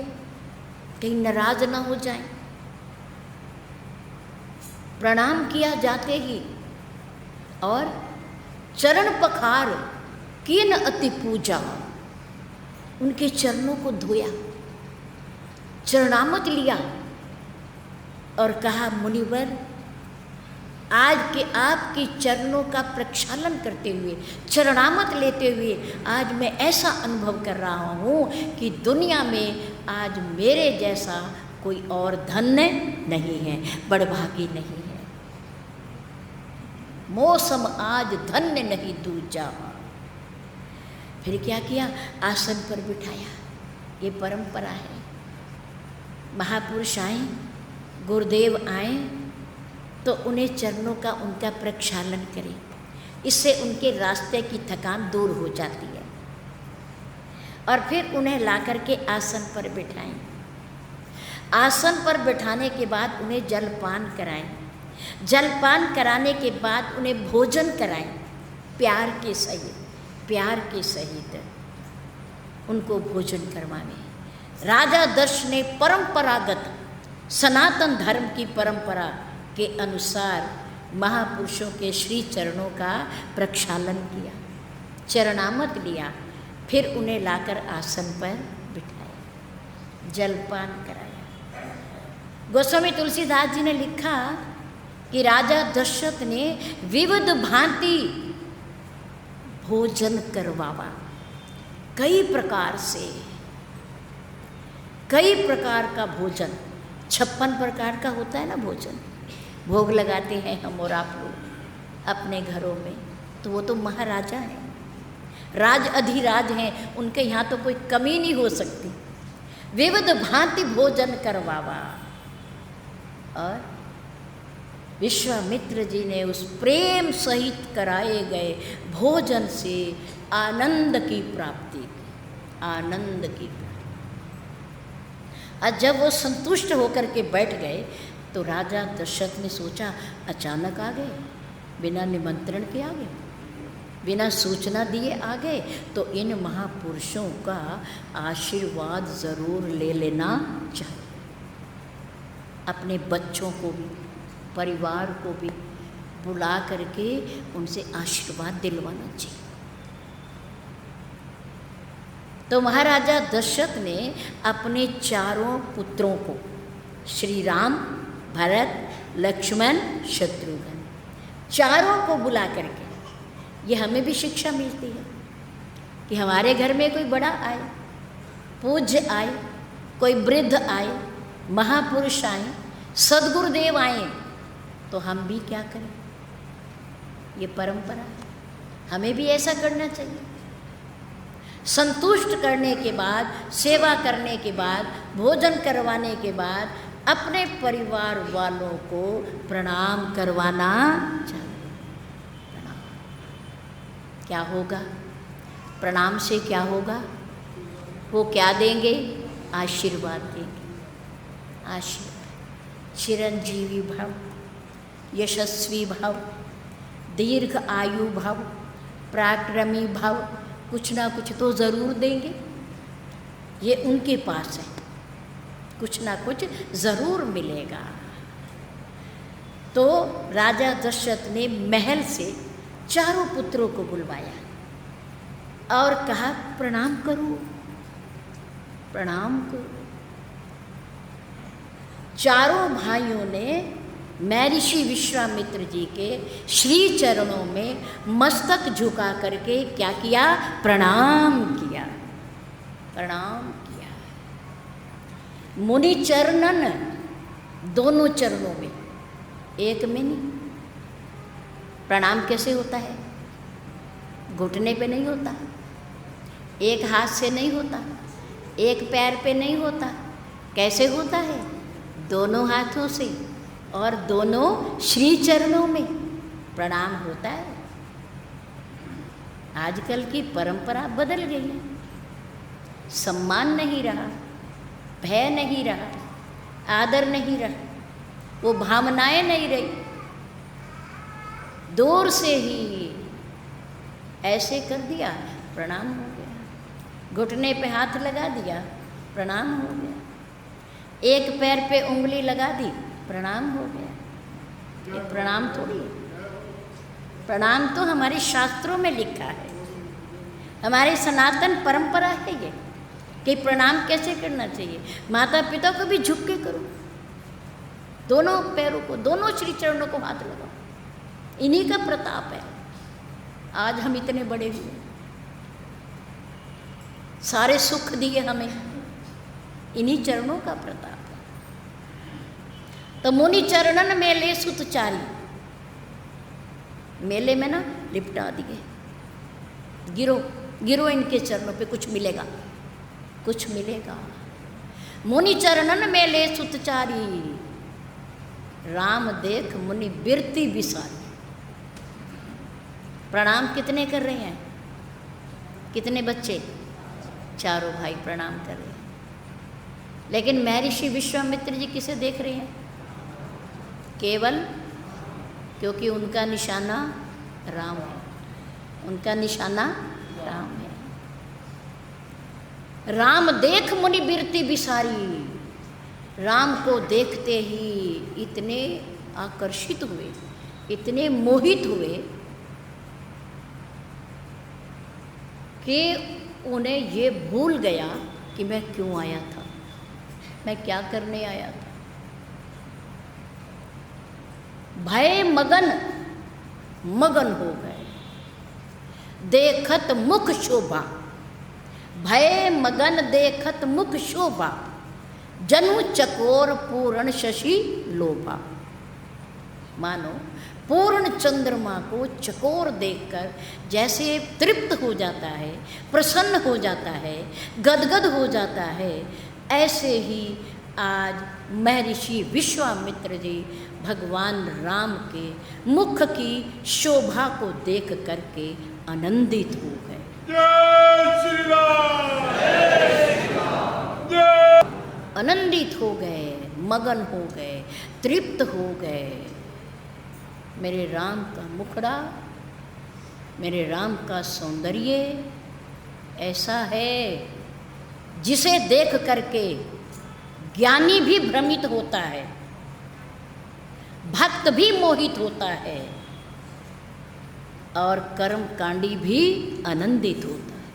A: कहीं नाराज ना हो जाए। प्रणाम किया जाते ही और चरण पखार किन अति पूजा, उनके चरणों को धोया, चरणामत लिया और कहा मुनिवर, आज के आपके चरणों का प्रक्षालन करते हुए, चरणामत लेते हुए आज मैं ऐसा अनुभव कर रहा हूँ कि दुनिया में आज मेरे जैसा कोई और धन्य नहीं है, बड़भागी नहीं है। मौसम आज धन्य नहीं दूजा। फिर क्या किया, आसन पर बिठाया। ये परंपरा है। महापुरुष आए, गुरुदेव आए तो उन्हें चरणों का उनका प्रक्षालन करें, इससे उनके रास्ते की थकान दूर हो जाती है। और फिर उन्हें ला करके आसन पर बिठाएं। आसन पर बिठाने के बाद उन्हें जलपान कराएं। जलपान कराने के बाद उन्हें भोजन कराएं, प्यार के सहित उनको भोजन करवाएं। राजा दक्ष ने परंपरागत सनातन धर्म की परंपरा के अनुसार महापुरुषों के श्री चरणों का प्रक्षालन किया, चरणामत लिया, फिर उन्हें लाकर आसन पर बिठाया, जलपान कराया। गोस्वामी तुलसीदास जी ने लिखा कि राजा दशरथ ने विविध भांति भोजन करवावा, कई प्रकार से, कई प्रकार का भोजन, 56 प्रकार का होता है ना भोजन, भोग लगाते हैं हम और आप लोग अपने घरों में। तो वो तो महाराजा हैं, राज अधिराज हैं, उनके यहाँ तो कोई कमी नहीं हो सकती। विविध भांति भोजन करवावा। और विश्वामित्र जी ने उस प्रेम सहित कराए गए भोजन से आनंद की प्राप्ति की, आनंद की प्राप्ति। और जब वो संतुष्ट होकर के बैठ गए तो राजा दशरथ ने सोचा, अचानक आ गए, बिना निमंत्रण के आ गए, बिना सूचना दिए आ गए, तो इन महापुरुषों का आशीर्वाद ज़रूर ले लेना चाहिए। अपने बच्चों को भी, परिवार को भी बुला करके उनसे आशीर्वाद दिलवाना चाहिए। तो महाराजा दशरथ ने अपने चारों पुत्रों को, श्री राम, भरत, लक्ष्मण, शत्रुघ्न, चारों को बुला करके, ये हमें भी शिक्षा मिलती है कि हमारे घर में कोई बड़ा आए, पूज्य आए, कोई वृद्ध आए, महापुरुष आए, सद्गुरुदेव आए, तो हम भी क्या करें, ये परंपरा है, हमें भी ऐसा करना चाहिए। संतुष्ट करने के बाद, सेवा करने के बाद, भोजन करवाने के बाद अपने परिवार वालों को प्रणाम करवाना चाहिए। प्रणाम क्या होगा, प्रणाम से क्या होगा, वो क्या देंगे, आशीर्वाद देंगे। आशीर्वाद, चिरंजीवी भव, यशस्वी भव, दीर्घ आयु भव, पराक्रमी भव, कुछ ना कुछ तो ज़रूर देंगे। ये उनके पास है, कुछ ना कुछ ज़रूर मिलेगा। तो राजा दशरथ ने महल से चारों पुत्रों को बुलवाया और कहा, प्रणाम करो, प्रणाम करो। चारों भाइयों ने महर्षि विश्वामित्र जी के श्री चरणों में मस्तक झुका करके क्या किया? प्रणाम किया, प्रणाम किया। मुनि चरणन, दोनों चरणों में, एक में नहीं। प्रणाम कैसे होता है? घुटने पे नहीं होता, एक हाथ से नहीं होता, एक पैर पे नहीं होता। कैसे होता है? दोनों हाथों से और दोनों श्री चरणों में प्रणाम होता है। आजकल की परंपरा बदल गई है, सम्मान नहीं रहा, भय नहीं रहा, आदर नहीं रहा, वो भावनाएं नहीं रही। दूर से ही ऐसे कर दिया, प्रणाम हो गया। घुटने पे हाथ लगा दिया, प्रणाम हो गया। एक पैर पे उंगली लगा दी, प्रणाम हो गया। ये प्रणाम थोड़ी है। प्रणाम तो हमारे शास्त्रों में लिखा है, हमारी सनातन परंपरा है ये कि प्रणाम कैसे करना चाहिए। माता पिता को भी झुक के करो, दोनों पैरों को, दोनों श्री चरणों को हाथ लगाओ। इन्हीं का प्रताप है आज हम इतने बड़े हुए, सारे सुख दिए हमें, इन्हीं चरणों का प्रताप है। तो मुनि चरणन मेले सुतचारी, मेले में ना लिपटा दिए, गिरो गिरो इनके चरणों पे, कुछ मिलेगा, कुछ मिलेगा। मुनि चरणन मेले सुतचारी, राम देख मुनि बिरती बिसारी। प्रणाम कितने कर रहे हैं? कितने बच्चे? चारों भाई प्रणाम कर रहे हैं। लेकिन महर्षि विश्वामित्र जी किसे देख रहे हैं? केवल क्योंकि उनका निशाना राम है, उनका निशाना राम है। राम देख मुनि बिरती बिसारी, राम को देखते ही इतने आकर्षित हुए, इतने मोहित हुए कि उन्हें ये भूल गया कि मैं क्यों आया था, मैं क्या करने आया था। भय मगन मगन हो गए, देखत मुख शोभा। भय मगन देखत मुख शोभा, जनु चकोर पूर्ण शशि लोभा। मानो पूर्ण चंद्रमा को चकोर देखकर जैसे तृप्त हो जाता है, प्रसन्न हो जाता है, गदगद हो जाता है, ऐसे ही आज महर्षि विश्वामित्र जी भगवान राम के मुख की शोभा को देख करके आनंदित हो गए।
B: जय श्री राम, जय श्री राम, जय।
A: आनंदित हो गए, मगन हो गए, तृप्त हो गए। मेरे राम का मुखड़ा, मेरे राम का सौंदर्य ऐसा है जिसे देख करके ज्ञानी भी भ्रमित होता है, भक्त भी मोहित होता है और कर्मकांडी भी आनंदित होता है।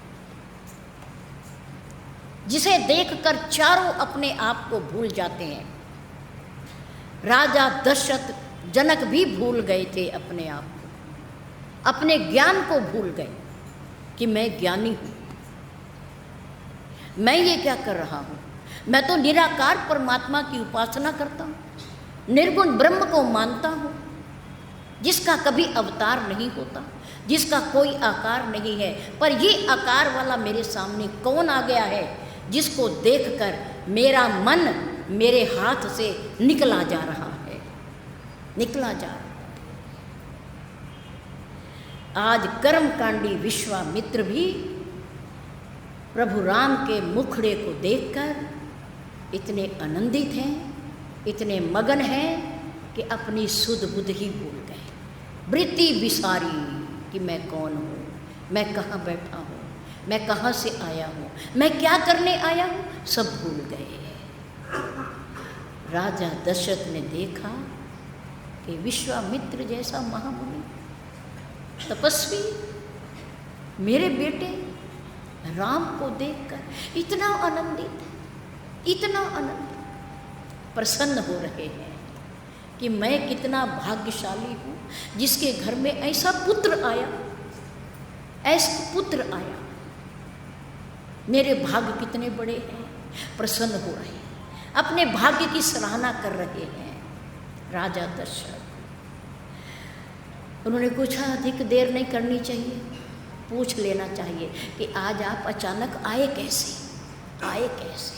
A: जिसे देखकर चारों अपने आप को भूल जाते हैं। राजा दशरथ जनक भी भूल गए थे अपने आप को, अपने ज्ञान को भूल गए कि मैं ज्ञानी हूँ, मैं ये क्या कर रहा हूँ। मैं तो निराकार परमात्मा की उपासना करता हूँ, निर्गुण ब्रह्म को मानता हूँ, जिसका कभी अवतार नहीं होता, जिसका कोई आकार नहीं है। पर ये आकार वाला मेरे सामने कौन आ गया है जिसको देखकर मेरा मन मेरे हाथ से निकला जा रहा है, निकला जा रहा है। आज कर्मकांडी विश्वामित्र भी प्रभु राम के मुखड़े को देखकर इतने आनंदित हैं, इतने मगन हैं कि अपनी सुध बुध ही भूल गए। वृत्ति विसारी कि मैं कौन हूँ, मैं कहाँ बैठा हूँ, मैं कहाँ से आया हूँ, मैं क्या करने आया हूँ, सब भूल गए। राजा दशरथ ने देखा कि विश्वामित्र जैसा महामुनि तपस्वी मेरे बेटे राम को देखकर इतना आनंदित, इतना आनंदित, प्रसन्न हो रहे हैं कि मैं कितना भाग्यशाली हूँ जिसके घर में ऐसा पुत्र आया, ऐसा पुत्र आया। मेरे भाग्य कितने बड़े हैं। प्रसन्न हो रहे हैं, अपने भाग्य की सराहना कर रहे हैं राजा दशरथ। उन्होंने पूछा, अधिक देर नहीं करनी चाहिए, पूछ लेना चाहिए कि आज आप अचानक आए कैसे, आए कैसे।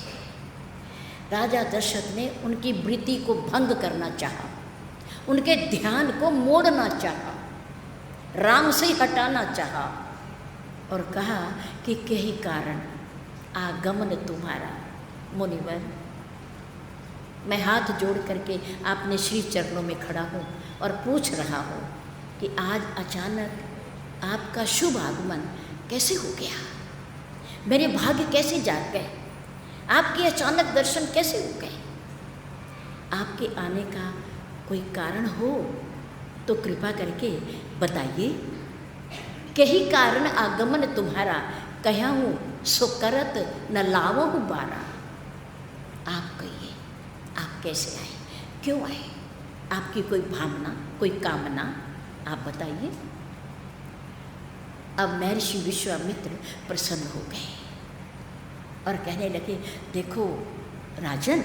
A: राजा दशरथ ने उनकी वृत्ति को भंग करना चाहा, उनके ध्यान को मोड़ना चाहा, राम से हटाना चाहा और कहा कि यही कारण आगमन तुम्हारा मुनिवर। मैं हाथ जोड़ करके आपने श्री चरणों में खड़ा हूँ और पूछ रहा हूँ कि आज अचानक आपका शुभ आगमन कैसे हो गया, मेरे भाग्य कैसे जाग गए, आपके अचानक दर्शन कैसे हो गए। आपके आने का कोई कारण हो तो कृपा करके बताइए। कही कारण आगमन तुम्हारा, कहा हूँ सो करत न लावहु बारा। आप कहिए, आप कैसे आए, क्यों आए, आपकी कोई भावना, कोई कामना, आप बताइए। अब महर्षि विश्वामित्र प्रसन्न हो गए और कहने लगे, देखो राजन,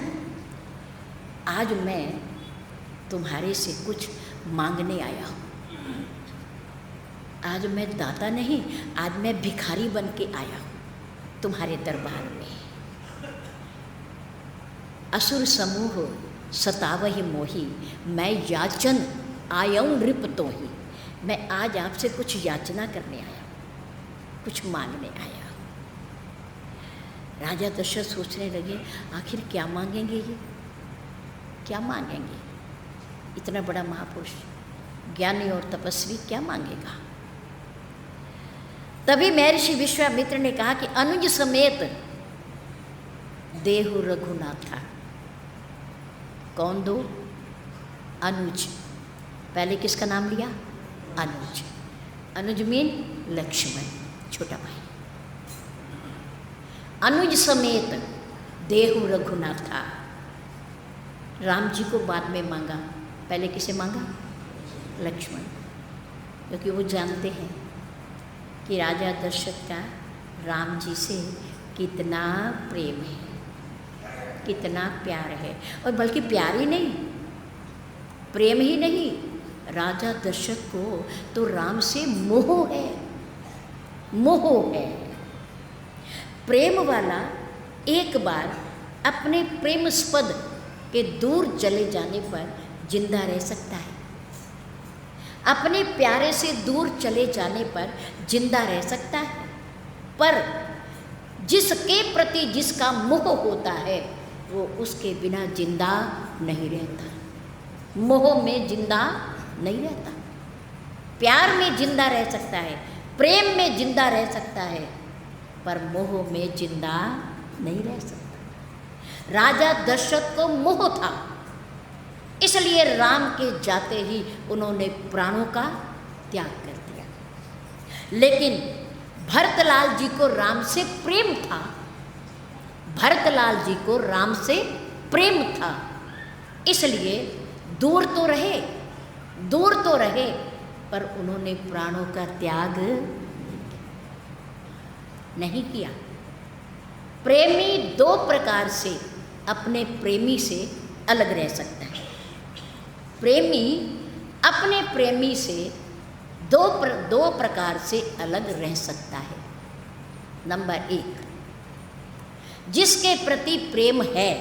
A: आज मैं तुम्हारे से कुछ मांगने आया हूँ। आज मैं दाता नहीं, आज मैं भिखारी बन के आया हूँ तुम्हारे दरबार में। असुर समूह सतावहि मोही, मैं याचन आयऊं नृप तो ही। मैं आज आपसे कुछ याचना करने आया हूँ, कुछ मांगने आया हूँ। राजा दशरथ सोचने लगे, आखिर क्या मांगेंगे ये, क्या मांगेंगे। इतना बड़ा महापुरुष, ज्ञानी और तपस्वी क्या मांगेगा। तभी महर्षि विश्वामित्र ने कहा कि अनुज समेत देहु रघुनाथा। कौन दो, अनुज। पहले किसका नाम लिया, अनुज। अनुज मीन लक्ष्मण, छोटा भाई। अनुज समेत देहु रघुनाथा। राम जी को बाद में मांगा, पहले किसे मांगा, लक्ष्मण, क्योंकि वो जानते हैं कि राजा दशरथ का राम जी से कितना प्रेम है, कितना प्यार है। और बल्कि प्यार ही नहीं, प्रेम ही नहीं, राजा दशरथ को तो राम से मोह है, मोह है। प्रेम वाला एक बार अपने प्रेमस्पद के दूर चले जाने पर जिंदा रह सकता है, अपने प्यारे से दूर चले जाने पर जिंदा रह सकता है, पर जिसके प्रति जिसका मोह होता है वो उसके बिना जिंदा नहीं रहता, मोह में जिंदा नहीं रहता। प्यार में जिंदा रह सकता है, प्रेम में जिंदा रह सकता है, पर मोह में जिंदा नहीं रह सकता। राजा दशरथ को मोह था, इसलिए राम के जाते ही उन्होंने प्राणों का त्याग कर दिया। लेकिन भरतलाल जी को राम से प्रेम था, भरतलाल जी को राम से प्रेम था, इसलिए दूर तो रहे, दूर तो रहे, पर उन्होंने प्राणों का त्याग नहीं किया। प्रेमी दो प्रकार से अपने प्रेमी से अलग रह सकता है। प्रेमी अपने प्रेमी से दो प्रकार से अलग रह सकता है। नंबर एक, जिसके प्रति प्रेम है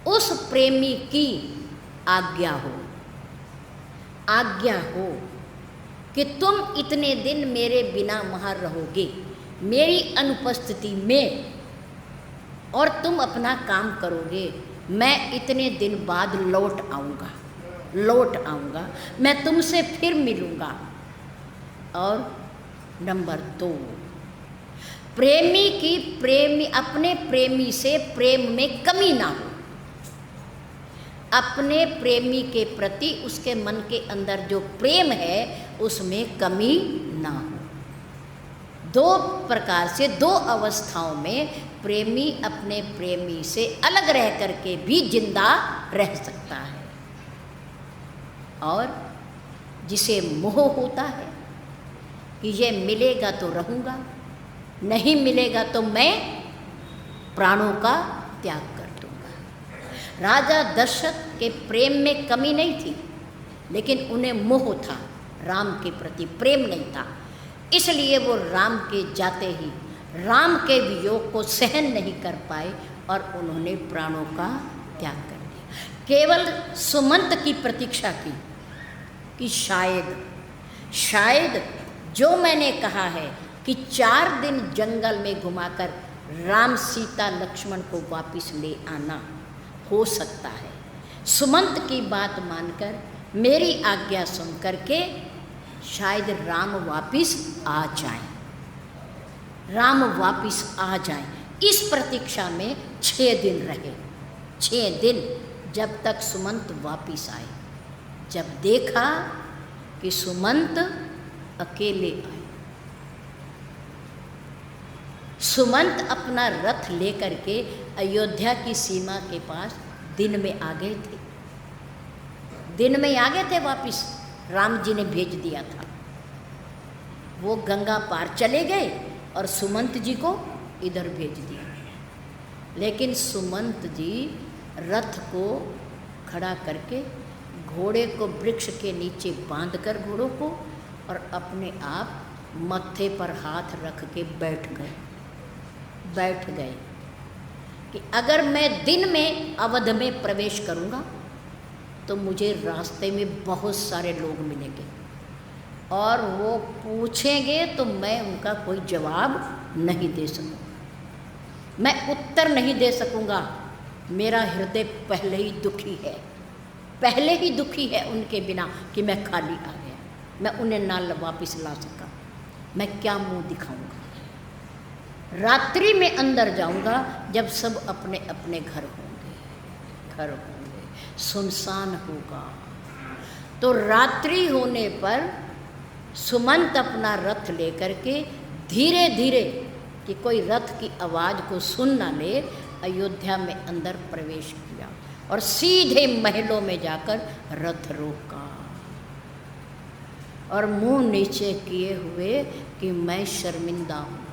A: उस प्रेमी की आज्ञा हो, आज्ञा हो कि तुम इतने दिन मेरे बिना वहाँ रहोगे, मेरी अनुपस्थिति में, और तुम अपना काम करोगे, मैं इतने दिन बाद लौट आऊँगा, लौट आऊँगा, मैं तुमसे फिर मिलूँगा। और नंबर दो, प्रेमी की प्रेमी अपने प्रेमी से प्रेम में कमी ना हो, अपने प्रेमी के प्रति उसके मन के अंदर जो प्रेम है उसमें कमी ना हो। दो प्रकार से, दो अवस्थाओं में प्रेमी अपने प्रेमी से अलग रह करके भी जिंदा रह सकता है। और जिसे मोह होता है कि ये मिलेगा तो रहूँगा, नहीं मिलेगा तो मैं प्राणों का त्याग कर दूंगा। राजा दशरथ के प्रेम में कमी नहीं थी, लेकिन उन्हें मोह था, राम के प्रति प्रेम नहीं था। इसलिए वो राम के जाते ही राम के वियोग को सहन नहीं कर पाए और उन्होंने प्राणों का त्याग कर दिया। केवल सुमंत की प्रतीक्षा की कि शायद जो मैंने कहा है कि 4 दिन जंगल में घुमाकर राम सीता लक्ष्मण को वापस ले आना हो सकता है। सुमंत की बात मानकर मेरी आज्ञा सुन करके शायद राम वापस आ जाएं, राम वापस आ जाएं। इस प्रतीक्षा में 6 दिन रहे, 6 दिन जब तक सुमंत वापस आए। जब देखा कि सुमंत अकेले आए, सुमंत अपना रथ लेकर के अयोध्या की सीमा के पास दिन में आ गए थे, दिन में आ गए थे वापस, राम जी ने भेज दिया था। वो गंगा पार चले गए और सुमंत जी को इधर भेज दिया। लेकिन सुमंत जी रथ को खड़ा करके घोड़े को वृक्ष के नीचे बांधकर घोड़ों को और अपने आप मत्थे पर हाथ रख के बैठ गए कि अगर मैं दिन में अवध में प्रवेश करूंगा तो मुझे रास्ते में बहुत सारे लोग मिलेंगे और वो पूछेंगे तो मैं उनका कोई जवाब नहीं दे सकूँगा, मैं उत्तर नहीं दे सकूँगा। मेरा हृदय पहले ही दुखी है उनके बिना कि मैं खाली आ गया, मैं उन्हें ना वापस ला सका, मैं क्या मुंह दिखाऊंगा। रात्रि में अंदर जाऊंगा जब सब अपने अपने घर होंगे, सुनसान होगा। तो रात्रि होने पर सुमंत अपना रथ लेकर के धीरे धीरे कि कोई रथ की आवाज़ को सुन ना ले, अयोध्या में अंदर प्रवेश किया और सीधे महलों में जाकर रथ रोका और मुंह नीचे किए हुए कि मैं शर्मिंदा हूँ,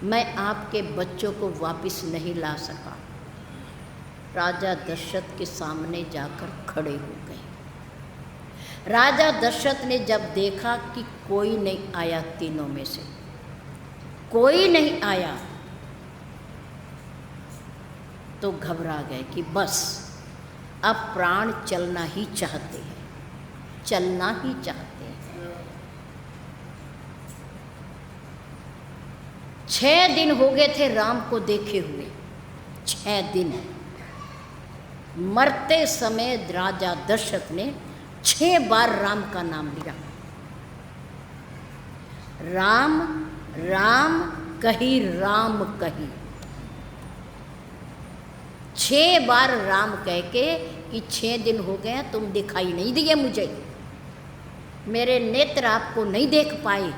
A: मैं आपके बच्चों को वापस नहीं ला सका। राजा दशरथ के सामने जाकर खड़े हो गए। राजा दशरथ ने जब देखा कि कोई नहीं आया, तीनों में से कोई नहीं आया, तो घबरा गए कि बस अब प्राण चलना ही चाहते हैं। 6 दिन हो गए थे राम को देखे हुए, 6 दिन। मरते समय राजा दशरथ ने 6 बार राम का नाम लिया। राम राम कही, राम कही, 6 बार राम कह के कि 6 दिन हो गए तुम दिखाई नहीं दिए मुझे, मेरे नेत्र आपको नहीं देख पाए,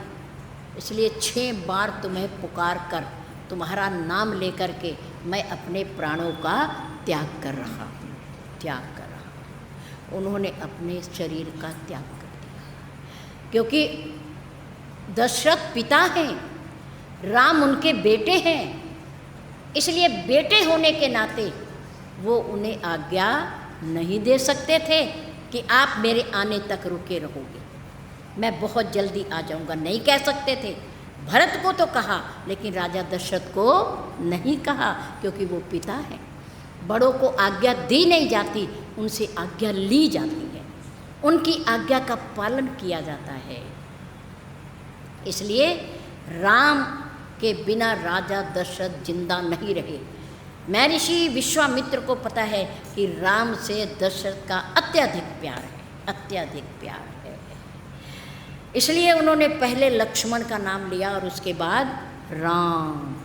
A: इसलिए 6 बार तुम्हें पुकार कर तुम्हारा नाम लेकर के मैं अपने प्राणों का त्याग कर रहा हूँ। उन्होंने अपने शरीर का त्याग कर दिया, क्योंकि दशरथ पिता हैं, राम उनके बेटे हैं, इसलिए बेटे होने के नाते वो उन्हें आज्ञा नहीं दे सकते थे कि आप मेरे आने तक रुके रहोगे, मैं बहुत जल्दी आ जाऊंगा, नहीं कह सकते थे। भरत को तो कहा, लेकिन राजा दशरथ को नहीं कहा, क्योंकि वो पिता है। बड़ों को आज्ञा दी नहीं जाती, उनसे आज्ञा ली जाती है, उनकी आज्ञा का पालन किया जाता है। इसलिए राम के बिना राजा दशरथ जिंदा नहीं रहे। महर्षि विश्वामित्र को पता है कि राम से दशरथ का अत्यधिक प्यार है, इसलिए उन्होंने पहले लक्ष्मण का नाम लिया और उसके बाद राम।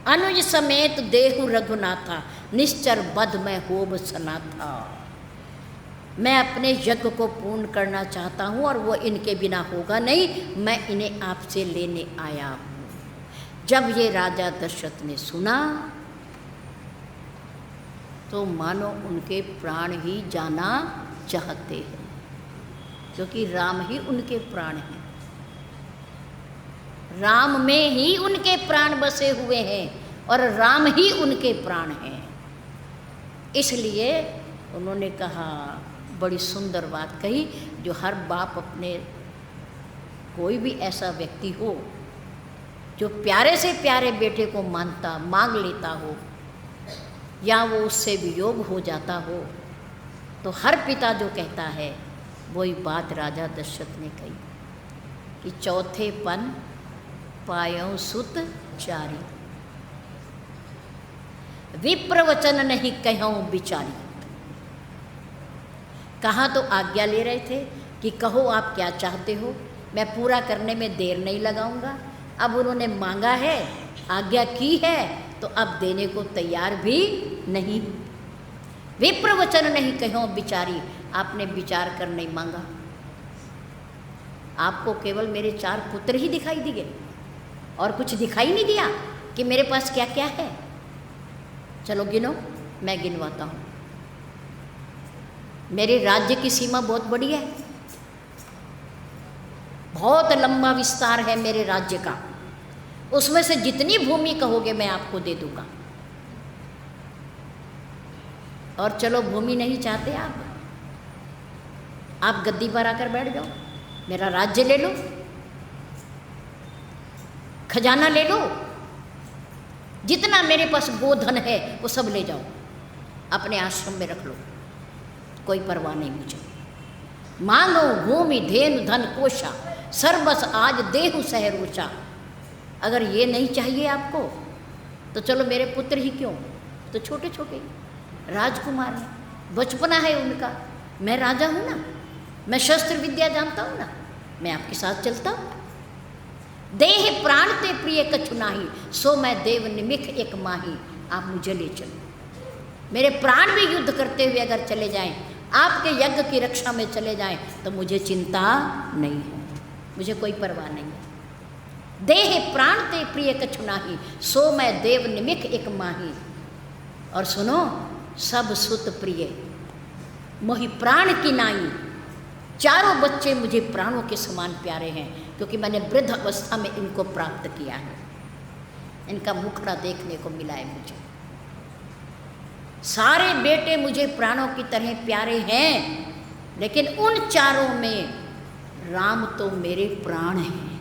A: अनुज समेत देहु रघुनाथा, निश्चर बध में होब सना था। मैं अपने यज्ञ को पूर्ण करना चाहता हूँ और वो इनके बिना होगा नहीं, मैं इन्हें आपसे लेने आया हूँ। जब ये राजा दशरथ ने सुना तो मानो उनके प्राण ही जाना चाहते हैं। क्योंकि राम ही उनके प्राण हैं, राम में ही उनके प्राण बसे हुए हैं और राम ही उनके प्राण हैं। इसलिए उन्होंने कहा, बड़ी सुंदर बात कही, जो हर बाप अपने, कोई भी ऐसा व्यक्ति हो जो प्यारे से प्यारे बेटे को मानता, मांग लेता हो, या वो उससे वियोग हो जाता हो, तो हर पिता जो कहता है वही बात राजा दशरथ ने कही कि चौथे पन पायों सुत चारी, विप्र वचन नहीं कहूँ बिचारी। कहाँ तो आज्ञा ले रहे थे कि कहो आप क्या चाहते हो, मैं पूरा करने में देर नहीं लगाऊंगा। अब उन्होंने मांगा है, आज्ञा की है, तो अब देने को तैयार भी नहीं। विप्र वचन नहीं कहूँ बिचारी, आपने विचार कर नहीं मांगा। आपको केवल मेरे 4 पुत्र ही दिखाई दिए और कुछ दिखाई नहीं दिया कि मेरे पास क्या क्या है। चलो गिनो, मैं गिनवाता हूँ। मेरे राज्य की सीमा बहुत बड़ी है, बहुत लंबा विस्तार है मेरे राज्य का। उसमें से जितनी भूमि कहोगे मैं आपको दे दूंगा। और चलो भूमि नहीं चाहते आप गद्दी पर आकर बैठ जाओ, मेरा राज्य ले लो, खजाना ले लो, जितना मेरे पास गोधन है वो सब ले जाओ, अपने आश्रम में रख लो, कोई परवाह नहीं मुझे। मांगो भूमि धेनु धन कोशा, सर्वस आज देहु सहरोचा। अगर ये नहीं चाहिए आपको तो चलो मेरे पुत्र ही क्यों, तो छोटे छोटे राजकुमार हैं, बचपना है उनका। मैं राजा हूँ ना, मैं शस्त्र विद्या जानता हूँ ना, मैं आपके साथ चलता हूँ। देह प्राण ते प्रिय कछु नाही, सो मैं देव निमिख एक माही। आप मुझे ले चलो, मेरे प्राण भी युद्ध करते हुए अगर चले जाएं, आपके यज्ञ की रक्षा में चले जाएं, तो मुझे चिंता नहीं है, मुझे कोई परवाह नहीं है। देह प्राण ते प्रिय कछु नाही, सो मैं देव निमिख एक माही। और सुनो, सब सुत प्रिय मोहि प्राण की नाई। चारों बच्चे मुझे प्राणों के समान प्यारे हैं, क्योंकि मैंने वृद्ध अवस्था में इनको प्राप्त किया है, इनका मुखड़ा देखने को मिला है मुझे। सारे बेटे मुझे प्राणों की तरह प्यारे हैं, लेकिन उन चारों में राम तो मेरे प्राण हैं,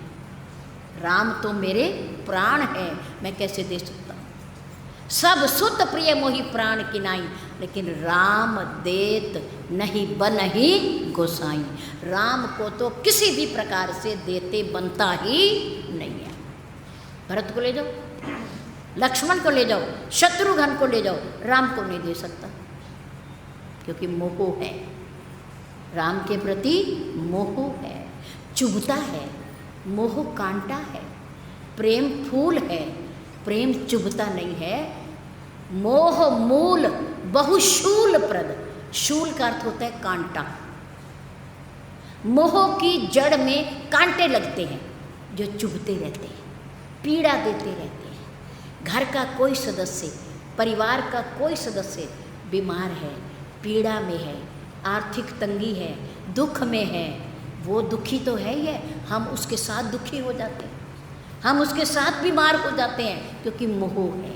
A: राम तो मेरे प्राण हैं, मैं कैसे दे सकता हूँ। सब सुत प्रिय मोहि प्राण की नाई, लेकिन राम देत नहीं बनहि गोसाई। राम को तो किसी भी प्रकार से देते बनता ही नहीं है। भरत को ले जाओ, लक्ष्मण को ले जाओ, शत्रुघ्न को ले जाओ, राम को नहीं दे सकता, क्योंकि मोह है, राम के प्रति मोह है, चुभता है। मोह कांटा है, प्रेम फूल है, प्रेम चुभता नहीं है। मोह मूल बहुशूल प्रद, शूल का अर्थ होता है कांटा। मोह की जड़ में कांटे लगते हैं जो चुभते रहते हैं, पीड़ा देते रहते हैं। घर का कोई सदस्य, परिवार का कोई सदस्य बीमार है, पीड़ा में है, आर्थिक तंगी है, दुख में है, वो दुखी तो है ही है, हम उसके साथ दुखी हो जाते हैं, हम उसके साथ बीमार हो जाते हैं, क्योंकि मोह है,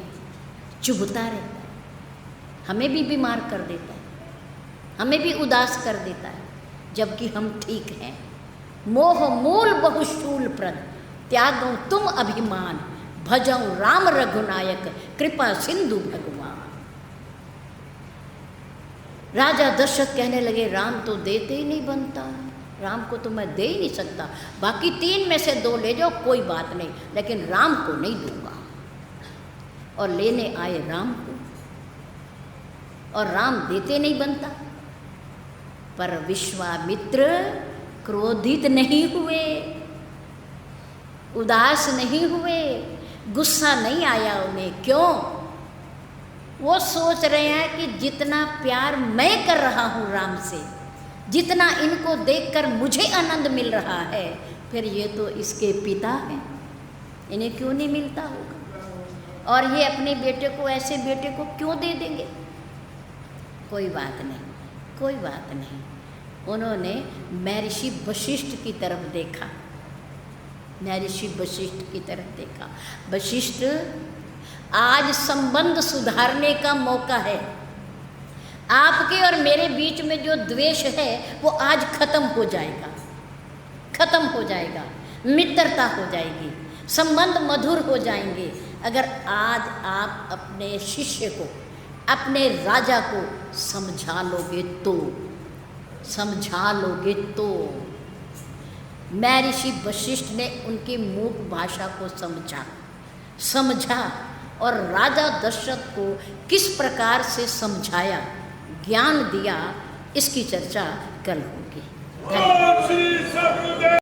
A: चुभता रहता है, हमें भी बीमार कर देता है, हमें भी उदास कर देता है, जबकि हम ठीक हैं। मोह मूल बहुशूल प्रद, त्यागो तुम अभिमान, भजो राम रघुनायक, कृपा सिंधु भगवान। राजा दशरथ कहने लगे, राम तो देते ही नहीं बनता, राम को तो मैं दे ही नहीं सकता, बाकी 3 में से 2 ले जाओ कोई बात नहीं, लेकिन राम को नहीं दूंगा। और लेने आए राम को, और राम देते नहीं बनता। पर विश्वामित्र क्रोधित नहीं हुए, उदास नहीं हुए, गुस्सा नहीं आया उन्हें। क्यों? वो सोच रहे हैं कि जितना प्यार मैं कर रहा हूँ राम से, जितना इनको देखकर मुझे आनंद मिल रहा है, फिर ये तो इसके पिता हैं, इन्हें क्यों नहीं मिलता होगा, और ये अपने बेटे को, ऐसे बेटे को क्यों दे देंगे। कोई बात नहीं, कोई बात नहीं, उन्होंने महर्षि वशिष्ठ की तरफ देखा, महर्षि वशिष्ठ की तरफ देखा। वशिष्ठ, आज संबंध सुधारने का मौका है। आपके और मेरे बीच में जो द्वेष है वो आज खत्म हो जाएगा, खत्म हो जाएगा, मित्रता हो जाएगी, संबंध मधुर हो जाएंगे अगर आज आप अपने शिष्य को, अपने राजा को समझा लोगे तो, समझा लोगे तो। महर्षि वशिष्ठ ने उनकी मूक भाषा को समझा और राजा दशरथ को किस प्रकार से समझाया, ज्ञान दिया, इसकी चर्चा कल होगी।
B: ओम श्री सद्गुरुदेव।